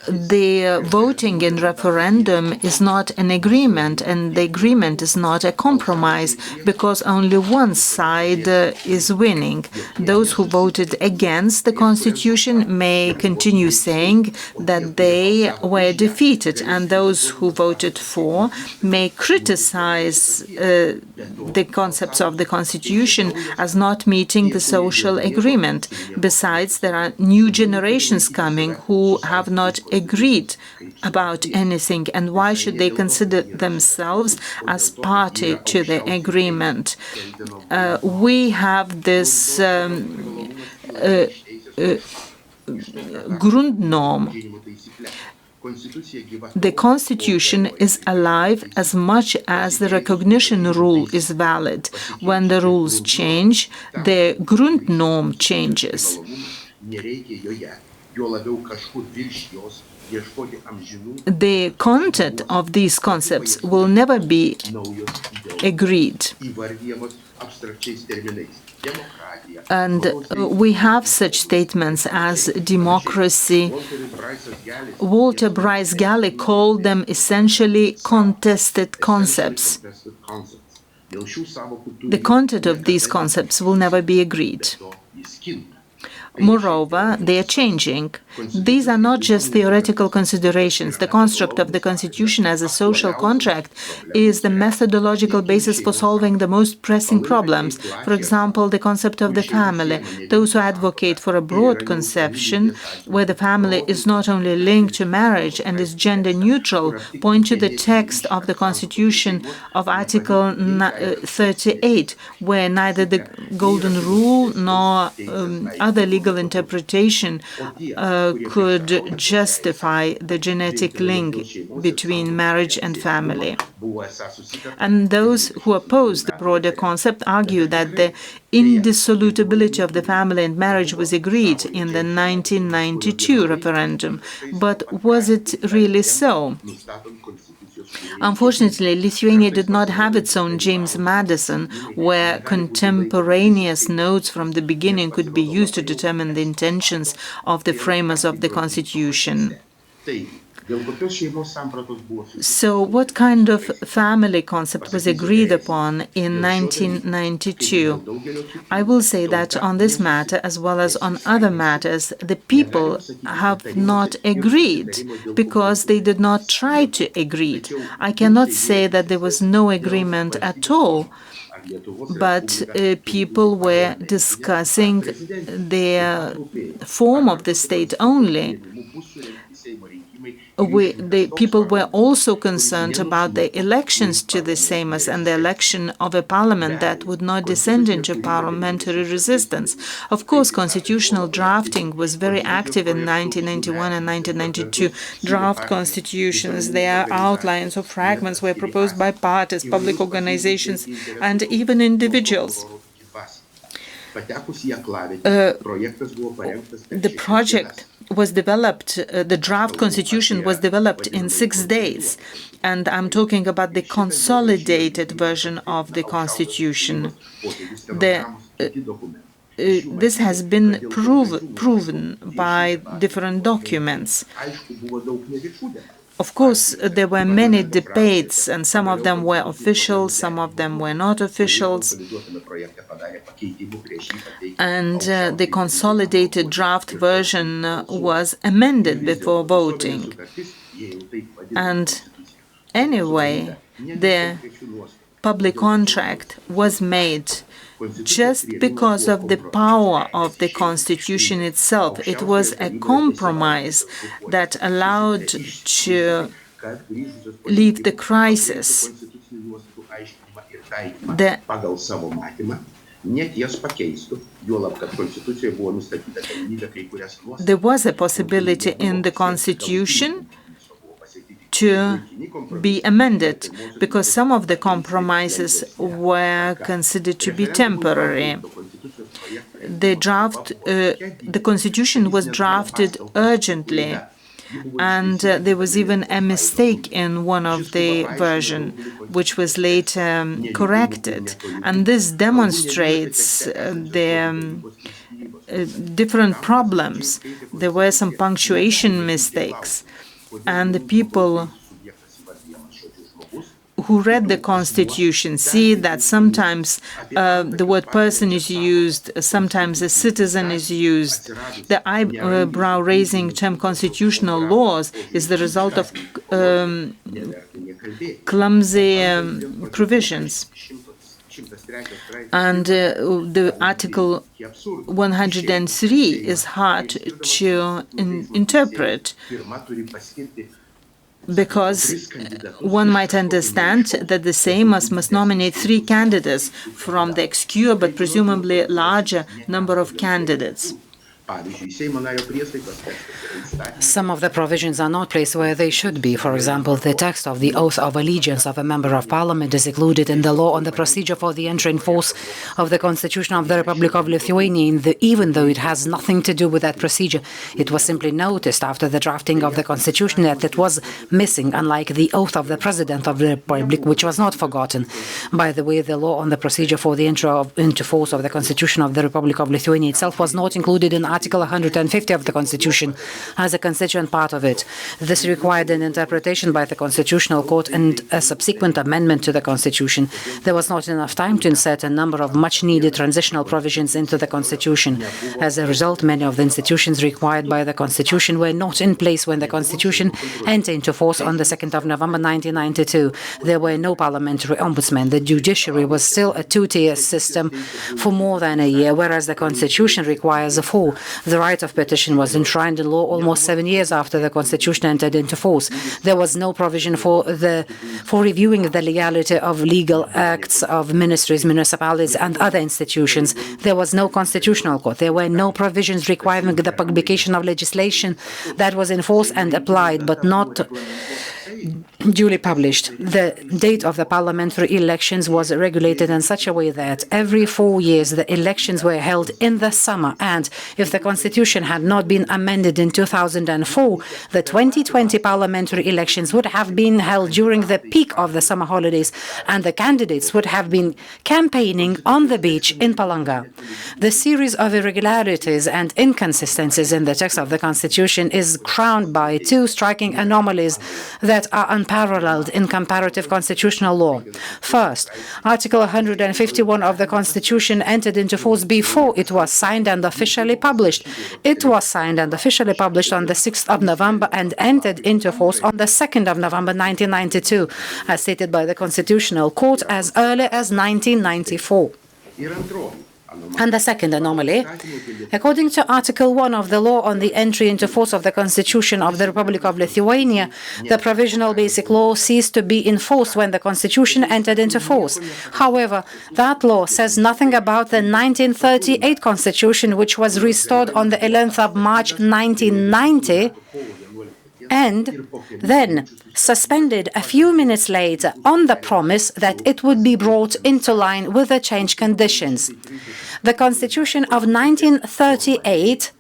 The voting in referendum is not an agreement, and the agreement is not a compromise, because only one side is winning. Those who voted against the constitution may continue saying that they were defeated, and those who voted for may criticize the concepts of the constitution as not meeting the social agreement. Besides, there are new generations coming who have not agreed about anything, and why should they consider themselves as party to the agreement? We have this Grundnorm. The Constitution is alive as much as the recognition rule is valid. When the rules change, the Grundnorm changes. The content of these concepts will never be agreed. And we have such statements as democracy. Walter Bryce Galley called them essentially contested concepts. The content of these concepts will never be agreed. Moreover, they are changing. These are not just theoretical considerations. The construct of the Constitution as a social contract is the methodological basis for solving the most pressing problems. For example, the concept of the family. Those who advocate for a broad conception, where the family is not only linked to marriage and is gender neutral, point to the text of the Constitution of Article 38, where neither the Golden Rule nor other legal legal interpretation could justify the genetic link between marriage and family. And those who oppose the broader concept argue that the indissolubility of the family and marriage was agreed in the 1992 referendum. But was it really so? Unfortunately, Lithuania did not have its own James Madison, where contemporaneous notes from the beginning could be used to determine the intentions of the framers of the Constitution. So what kind of family concept was agreed upon in 1992? I will say that on this matter, as well as on other matters, the people have not agreed because they did not try to agree. I cannot say that there was no agreement at all, but people were discussing the form of the state only. The people were also concerned about the elections to the Seimas and the election of a parliament that would not descend into parliamentary resistance. Of course, constitutional drafting was very active in 1991 and 1992. Draft constitutions, their outlines or fragments were proposed by parties, public organizations, and even individuals. The project was developed, the draft constitution was developed in 6 days, and I'm talking about the consolidated version of the constitution. This has been proven by different documents. Of course, there were many debates, and some of them were official, some of them were not officials. And the consolidated draft version was amended before voting. And anyway, the public contract was made just because of the power of the Constitution itself. It was a compromise that allowed to leave the crisis. There was a possibility in the Constitution to be amended because some of the compromises were considered to be temporary. The Constitution was drafted urgently, and there was even a mistake in one of the versions, which was later corrected. And this demonstrates the different problems. There were some punctuation mistakes, and the people who read the Constitution see that sometimes the word person is used, sometimes a citizen is used. The eyebrow-raising term constitutional laws is the result of clumsy provisions. And the Article 103 is hard to interpret, because one might understand that the Seimas must nominate 3 candidates from the obscure but presumably larger number of candidates. Some of the provisions are not placed where they should be. For example, the text of the oath of allegiance of a member of parliament is included in the law on the procedure for the entry in force of the Constitution of the Republic of Lithuania, even though it has nothing to do with that procedure. It was simply noticed after the drafting of the Constitution that it was missing, unlike the oath of the President of the Republic, which was not forgotten. By the way, the law on the procedure for the entry into force of the Constitution of the Republic of Lithuania itself was not included in Article 150 of the Constitution as a constituent part of it. This required an interpretation by the Constitutional Court and a subsequent amendment to the Constitution. There was not enough time to insert a number of much-needed transitional provisions into the Constitution. As a result, many of the institutions required by the Constitution were not in place when the Constitution entered into force on the 2nd of November 1992. There were no parliamentary ombudsmen. The judiciary was still a two-tier system for more than a year, whereas the Constitution requires a 4. The right of petition was enshrined in law almost 7 years after the Constitution entered into force. There was no provision for reviewing the legality of legal acts of ministries, municipalities, and other institutions. There was no constitutional court. There were no provisions requiring the publication of legislation that was in force and applied, but not duly published. The date of the parliamentary elections was regulated in such a way that every 4 years the elections were held in the summer, and if the constitution had not been amended in 2004, the 2020 parliamentary elections would have been held during the peak of the summer holidays, and the candidates would have been campaigning on the beach in Palanga. The series of irregularities and inconsistencies in the text of the constitution is crowned by two striking anomalies that are unparalleled in comparative constitutional law. First, Article 151 of the Constitution entered into force before it was signed and officially published. It was signed and officially published on the 6th of November and entered into force on the 2nd of November 1992, as stated by the Constitutional Court as early as 1994. And the second anomaly, according to Article 1 of the law on the entry into force of the Constitution of the Republic of Lithuania, the provisional basic law ceased to be enforced when the Constitution entered into force. However, that law says nothing about the 1938 Constitution, which was restored on the 11th of March 1990, and then suspended a few minutes later on the promise that it would be brought into line with the changed conditions. The Constitution of 1938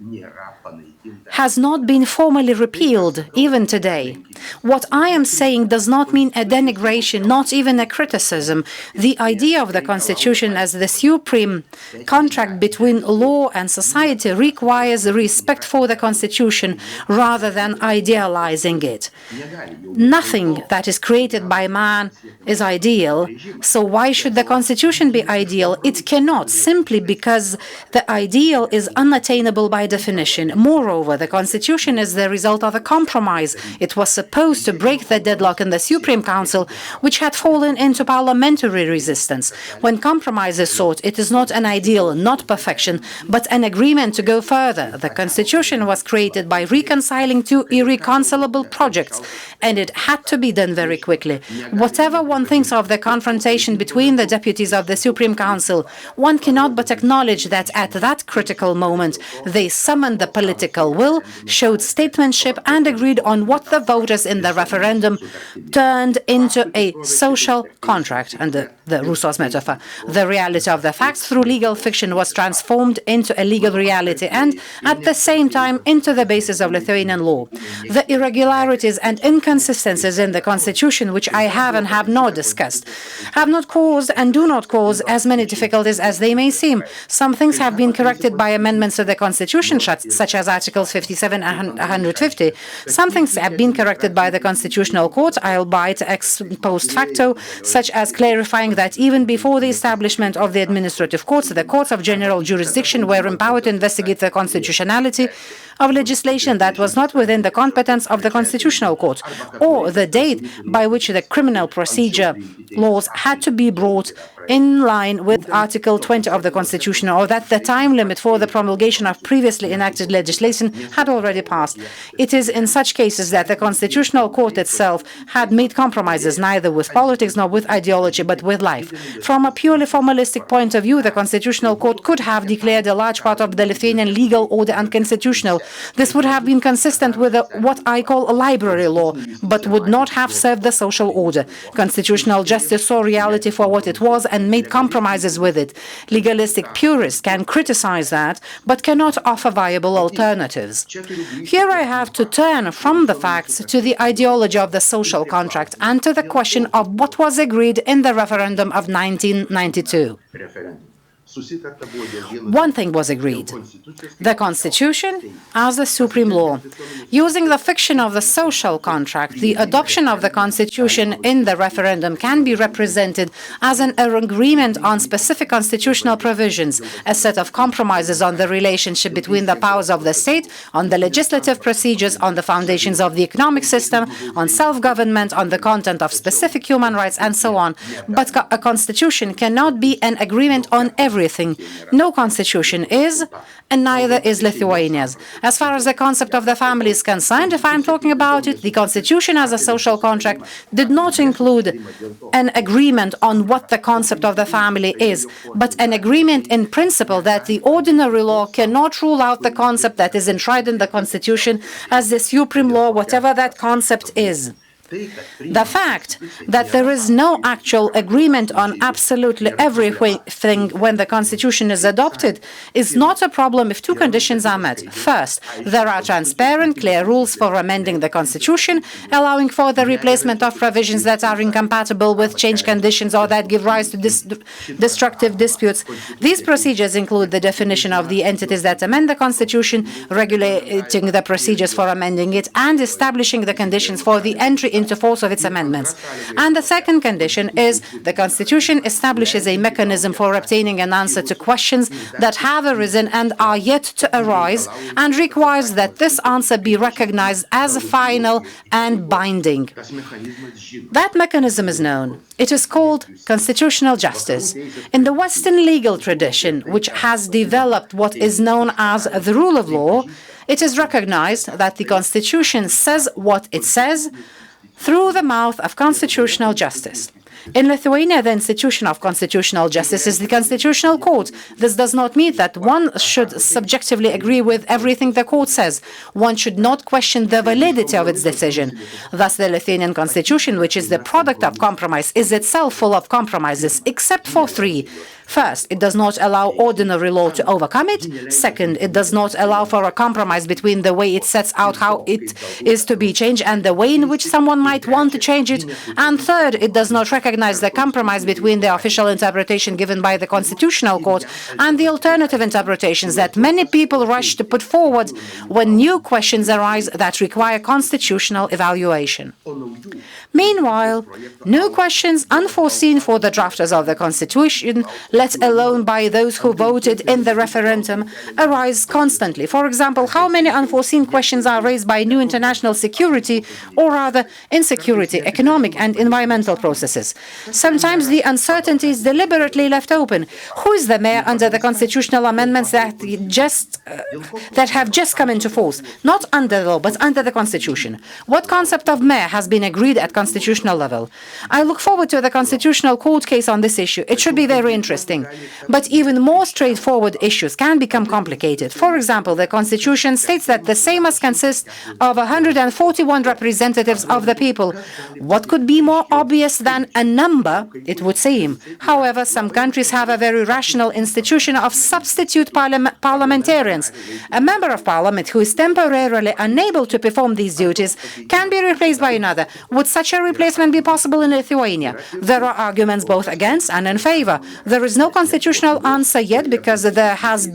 has not been formally repealed, even today. What I am saying does not mean a denigration, not even a criticism. The idea of the Constitution as the supreme contract between law and society requires respect for the Constitution rather than idealizing it. Nothing that is created by man is ideal, so why should the Constitution be ideal? It cannot, simply because the ideal is unattainable by definition. Moreover, the Constitution is the result of a compromise. It was supposed to break the deadlock in the Supreme Council, which had fallen into parliamentary resistance. When compromise is sought, it is not an ideal, not perfection, but an agreement to go further. The Constitution was created by reconciling two irreconcilable projects, and it had to be done very quickly. Whatever one thinks of the confrontation between the deputies of the Supreme Council, one cannot but acknowledge that at that critical moment, they summoned the political will, showed statesmanship, and agreed on what the voters in the referendum turned into a social contract, under the Rousseau's metaphor. The reality of the facts through legal fiction was transformed into a legal reality and, at the same time, into the basis of Lithuanian law. The irregularities and inconsistencies in the Constitution, which I have and have not discussed, have not caused and do not cause as many difficulties as they may seem. Some things have been corrected by amendments to the Constitution, such as Articles 57 and 150. Some things have been corrected by the Constitutional Court, albeit ex post facto, such as clarifying that even before the establishment of the administrative courts, the courts of general jurisdiction were empowered to investigate the constitutionality of legislation that was not within the competence of the Constitutional Court, or the date by which the criminal procedure laws had to be brought in line with Article 20 of the Constitution, or that the time limit for the promulgation of previously enacted legislation had already passed. It is in such cases that the Constitutional Court itself had made compromises neither with politics nor with ideology, but with life. From a purely formalistic point of view, the Constitutional Court could have declared a large part of the Lithuanian legal order unconstitutional. This would have been consistent with what I call a library law, but would not have served the social order. Constitutional justice saw reality for what it was and made compromises with it. Legalistic purists can criticize that, but cannot offer viable alternatives. Here I have to turn from the facts to the ideology of the social contract and to the question of what was agreed in the referendum of 1992. One thing was agreed: the Constitution as the supreme law. Using the fiction of the social contract, the adoption of the Constitution in the referendum can be represented as an agreement on specific constitutional provisions, a set of compromises on the relationship between the powers of the state, on the legislative procedures, on the foundations of the economic system, on self-government, on the content of specific human rights, and so on. But a constitution cannot be an agreement on everything. everything. No constitution is, and neither is Lithuania's. As far as the concept of the family is concerned, if I'm talking about it, the constitution as a social contract did not include an agreement on what the concept of the family is, but an agreement in principle that the ordinary law cannot rule out the concept that is enshrined in the constitution as the supreme law, whatever that concept is. The fact that there is no actual agreement on absolutely everything when the Constitution is adopted is not a problem if two conditions are met. First, there are transparent, clear rules for amending the Constitution, allowing for the replacement of provisions that are incompatible with changed conditions or that give rise to destructive disputes. These procedures include the definition of the entities that amend the Constitution, regulating the procedures for amending it, and establishing the conditions for the entry into force of its amendments. And the second condition is the Constitution establishes a mechanism for obtaining an answer to questions that have arisen and are yet to arise, and requires that this answer be recognized as final and binding. That mechanism is known. It is called constitutional justice. In the Western legal tradition, which has developed what is known as the rule of law, it is recognized that the Constitution says what it says through the mouth of constitutional justice. In Lithuania, the institution of constitutional justice is the Constitutional Court. This does not mean that one should subjectively agree with everything the court says. One should not question the validity of its decision. Thus, the Lithuanian constitution, which is the product of compromise, is itself full of compromises, except for three. First, it does not allow ordinary law to overcome it. Second, it does not allow for a compromise between the way it sets out how it is to be changed and the way in which someone might want to change it. And third, it does not recognize the compromise between the official interpretation given by the Constitutional Court and the alternative interpretations that many people rush to put forward when new questions arise that require constitutional evaluation. Meanwhile, new questions unforeseen for the drafters of the Constitution, let alone by those who voted in the referendum, arise constantly. For example, how many unforeseen questions are raised by new international security, or rather insecurity, economic and environmental processes? Sometimes the uncertainty is deliberately left open. Who is the mayor under the constitutional amendments that have just come into force? Not under law, but under the Constitution. What concept of mayor has been agreed at constitutional level? I look forward to the Constitutional Court case on this issue. It should be very interesting. But even more straightforward issues can become complicated. For example, the Constitution states that the Seimas consists of 141 representatives of the people. What could be more obvious than a number, it would seem? However, some countries have a very rational institution of substitute parliamentarians. A member of parliament who is temporarily unable to perform these duties can be replaced by another. Would such a replacement be possible in Lithuania? There are arguments both against and in favor. There is no constitutional answer yet because there has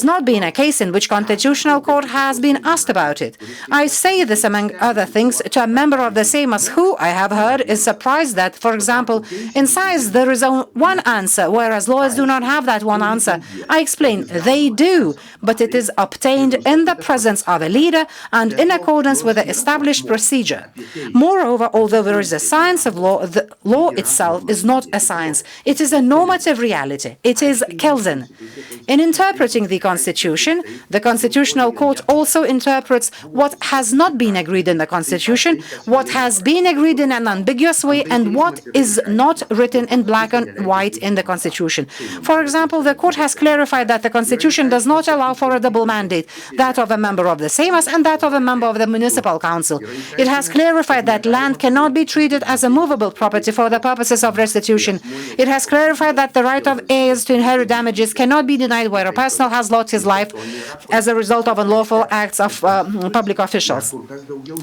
not been a case in which Constitutional Court has been asked about it. I say this, among other things, to a member of the Seimas who, I have heard, is surprised that, for example, in science there is one answer, whereas lawyers do not have that one answer. I explain, they do, but it is obtained in the presence of a leader and in accordance with the established procedure. Moreover, although there is a science of law, the law itself is not a science. It is a normative reality. It is Kelsen. In interpreting the Constitution, the Constitutional Court also interprets what has not been agreed in the Constitution, what has been agreed in an ambiguous way, and what is not written in black and white in the Constitution. For example, the Court has clarified that the Constitution does not allow for a double mandate, that of a member of the Seimas and that of a member of the Municipal Council. It has clarified that land cannot be treated as a movable property for the purposes of restitution. It has clarified that the right of heirs to inherit damages cannot be denied where a person has lost his life as a result of unlawful acts of public officials,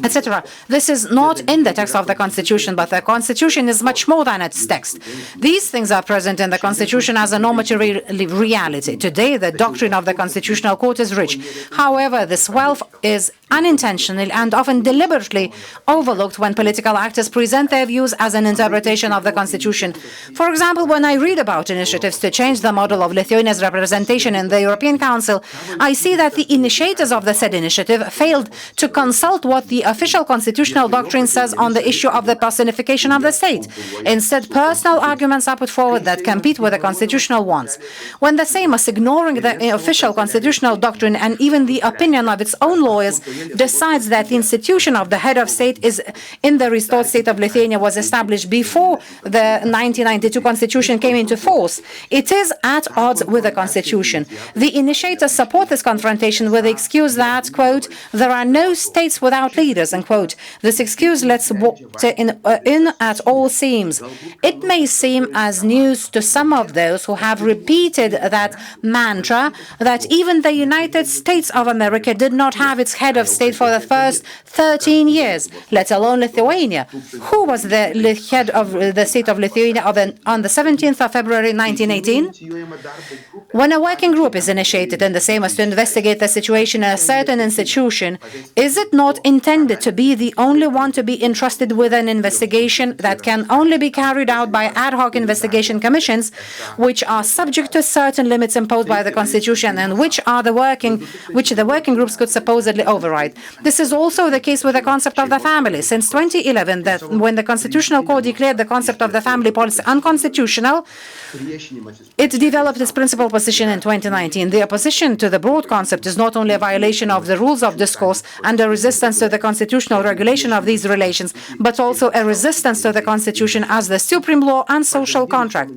etc. This is not in the text of the Constitution, but the Constitution is much more than its text. These things are present in the Constitution as a normative reality. Today, the doctrine of the Constitutional Court is rich. However, this wealth is unintentionally and often deliberately overlooked when political actors present their views as an interpretation of the Constitution. For example, when I read about initiatives to change the model of Lithuania's representation in the European Council, I see that the initiators of the said initiative failed to consult what the official constitutional doctrine says on the issue of the personification of the state. Instead, personal arguments are put forward that compete with the constitutional ones. When the Seimas, ignoring the official constitutional doctrine and even the opinion of its own lawyers, decides that the institution of the head of state is in the restored state of Lithuania was established before the 1992 constitution came into force, it is at odds with the constitution. The initiators support this confrontation with the excuse that, quote, there are no states without leaders, unquote. This excuse lets water in at all seams. It may seem as news to some of those who have repeated that mantra that even the United States of America did not have its head of state for the first 13 years, let alone Lithuania. Who was the head of the state of Lithuania on the 17th of February 1918? When a working group is initiated in the Seimas to investigate the situation in a certain institution, is it not intended to be the only one to be entrusted with an investigation that can only be carried out by ad hoc investigation commissions, which are subject to certain limits imposed by the Constitution and which the working groups could supposedly override? This is also the case with the concept of the family. Since 2011, when the Constitutional Court declared the concept of the family policy unconstitutional, it developed its principal position in 2019. The opposition to the broad concept is not only a violation of the rules of discourse and a resistance to the constitutional regulation of these relations, but also a resistance to the Constitution as the supreme law and social contract.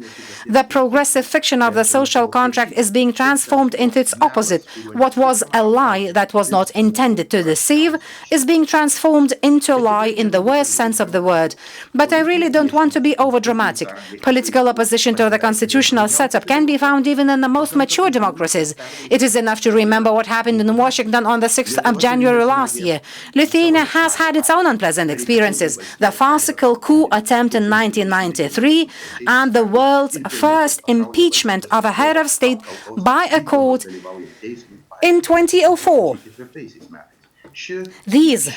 The progressive fiction of the social contract is being transformed into its opposite. What was a lie that was not intended to deceive is being transformed into a lie in the worst sense of the word. But I really don't want to be overdramatic. Political opposition to the constitutional setup can be found even in the most mature democracies. It is enough to remember what happened in Washington on the 6th of January last year. Lithuania has had its own unpleasant experiences. The farcical coup attempt in 1993 and the world's first impeachment of a head of state by a court in 2004. These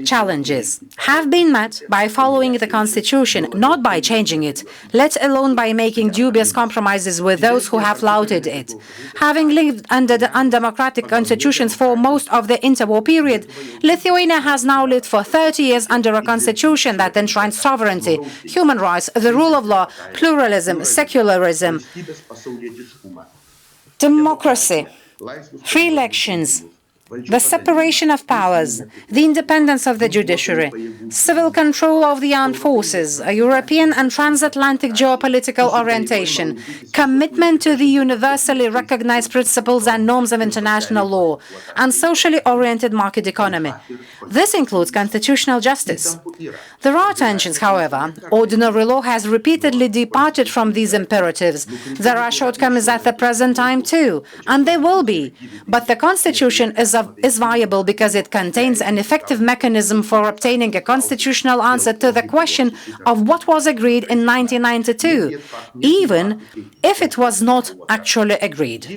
challenges have been met by following the Constitution, not by changing it, let alone by making dubious compromises with those who have flouted it. Having lived under the undemocratic constitutions for most of the interwar period, Lithuania has now lived for 30 years under a constitution that enshrines sovereignty, human rights, the rule of law, pluralism, secularism, democracy, free elections, the separation of powers, the independence of the judiciary, civil control of the armed forces, a European and transatlantic geopolitical orientation, commitment to the universally recognized principles and norms of international law, and socially oriented market economy. This includes constitutional justice. There are tensions, however. Ordinary law has repeatedly departed from these imperatives. There are shortcomings at the present time too, and there will be. But the Constitution is viable because it contains an effective mechanism for obtaining a constitutional answer to the question of what was agreed in 1992, even if it was not actually agreed.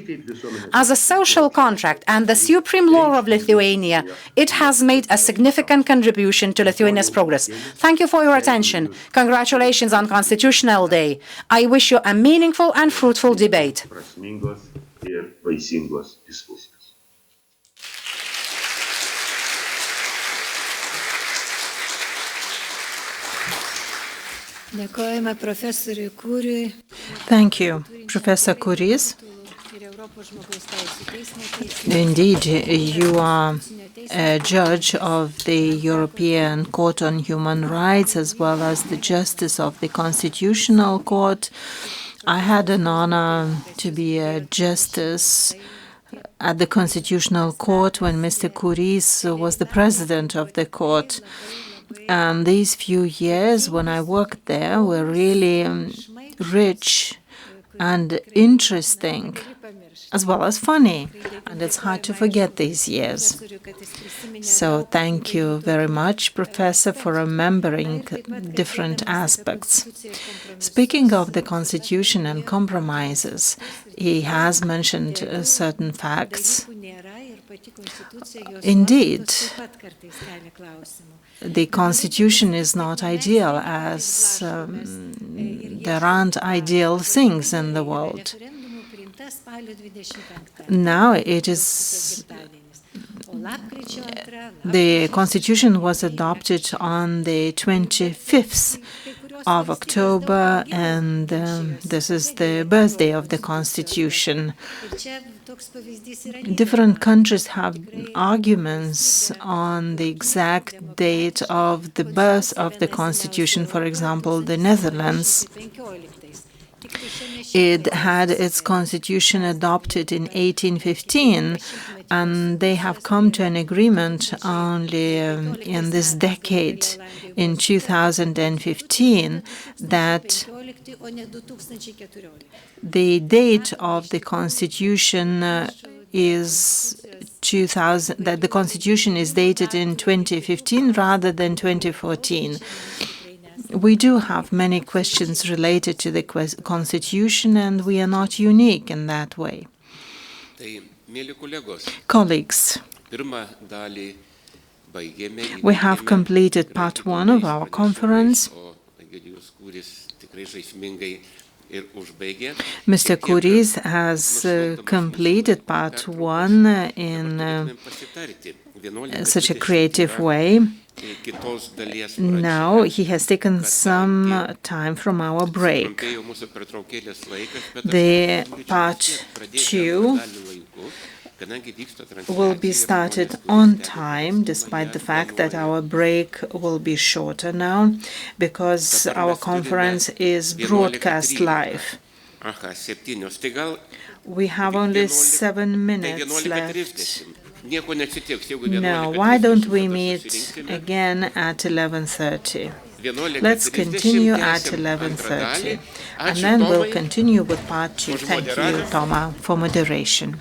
As a social contract and the supreme law of Lithuania, it has made a significant contribution to Lithuania's progress. Thank you for your attention. Congratulations on Constitutional Day. I wish you a meaningful and fruitful debate. Thank you, Professor Kuris. Indeed, you are a judge of the European Court on Human Rights as well as the Justice of the Constitutional Court. I had an honor to be a justice at the Constitutional Court when Mr. Kuris was the president of the court. And these few years when I worked there were really rich and interesting, as well as funny. And it's hard to forget these years. So thank you very much, Professor, for remembering different aspects. Speaking of the Constitution and compromises, he has mentioned certain facts. Indeed, the Constitution is not ideal, as there aren't ideal things in the world. Now it is. The Constitution was adopted on the 25th of October, and this is the birthday of the Constitution. Different countries have arguments on the exact date of the birth of the Constitution. For example, the Netherlands. It had its constitution adopted in 1815, and they have come to an agreement only in this decade, in 2015, that the date of the constitution is 2000, that the constitution is dated in 2015 rather than 2014. We do have many questions related to the Constitution, and we are not unique in that way. Colleagues, we have completed part 1 of our conference. Mr. Kuris has completed part 1 in such a creative way. Now he has taken some time from our break. The part 2 will be started on time, despite the fact that our break will be shorter now, because our conference is broadcast live. We have only 7 minutes left. Now, why don't we meet again at 11:30? Let's continue at 11:30, and then we'll continue with part 2. Thank you, Toma, for moderation.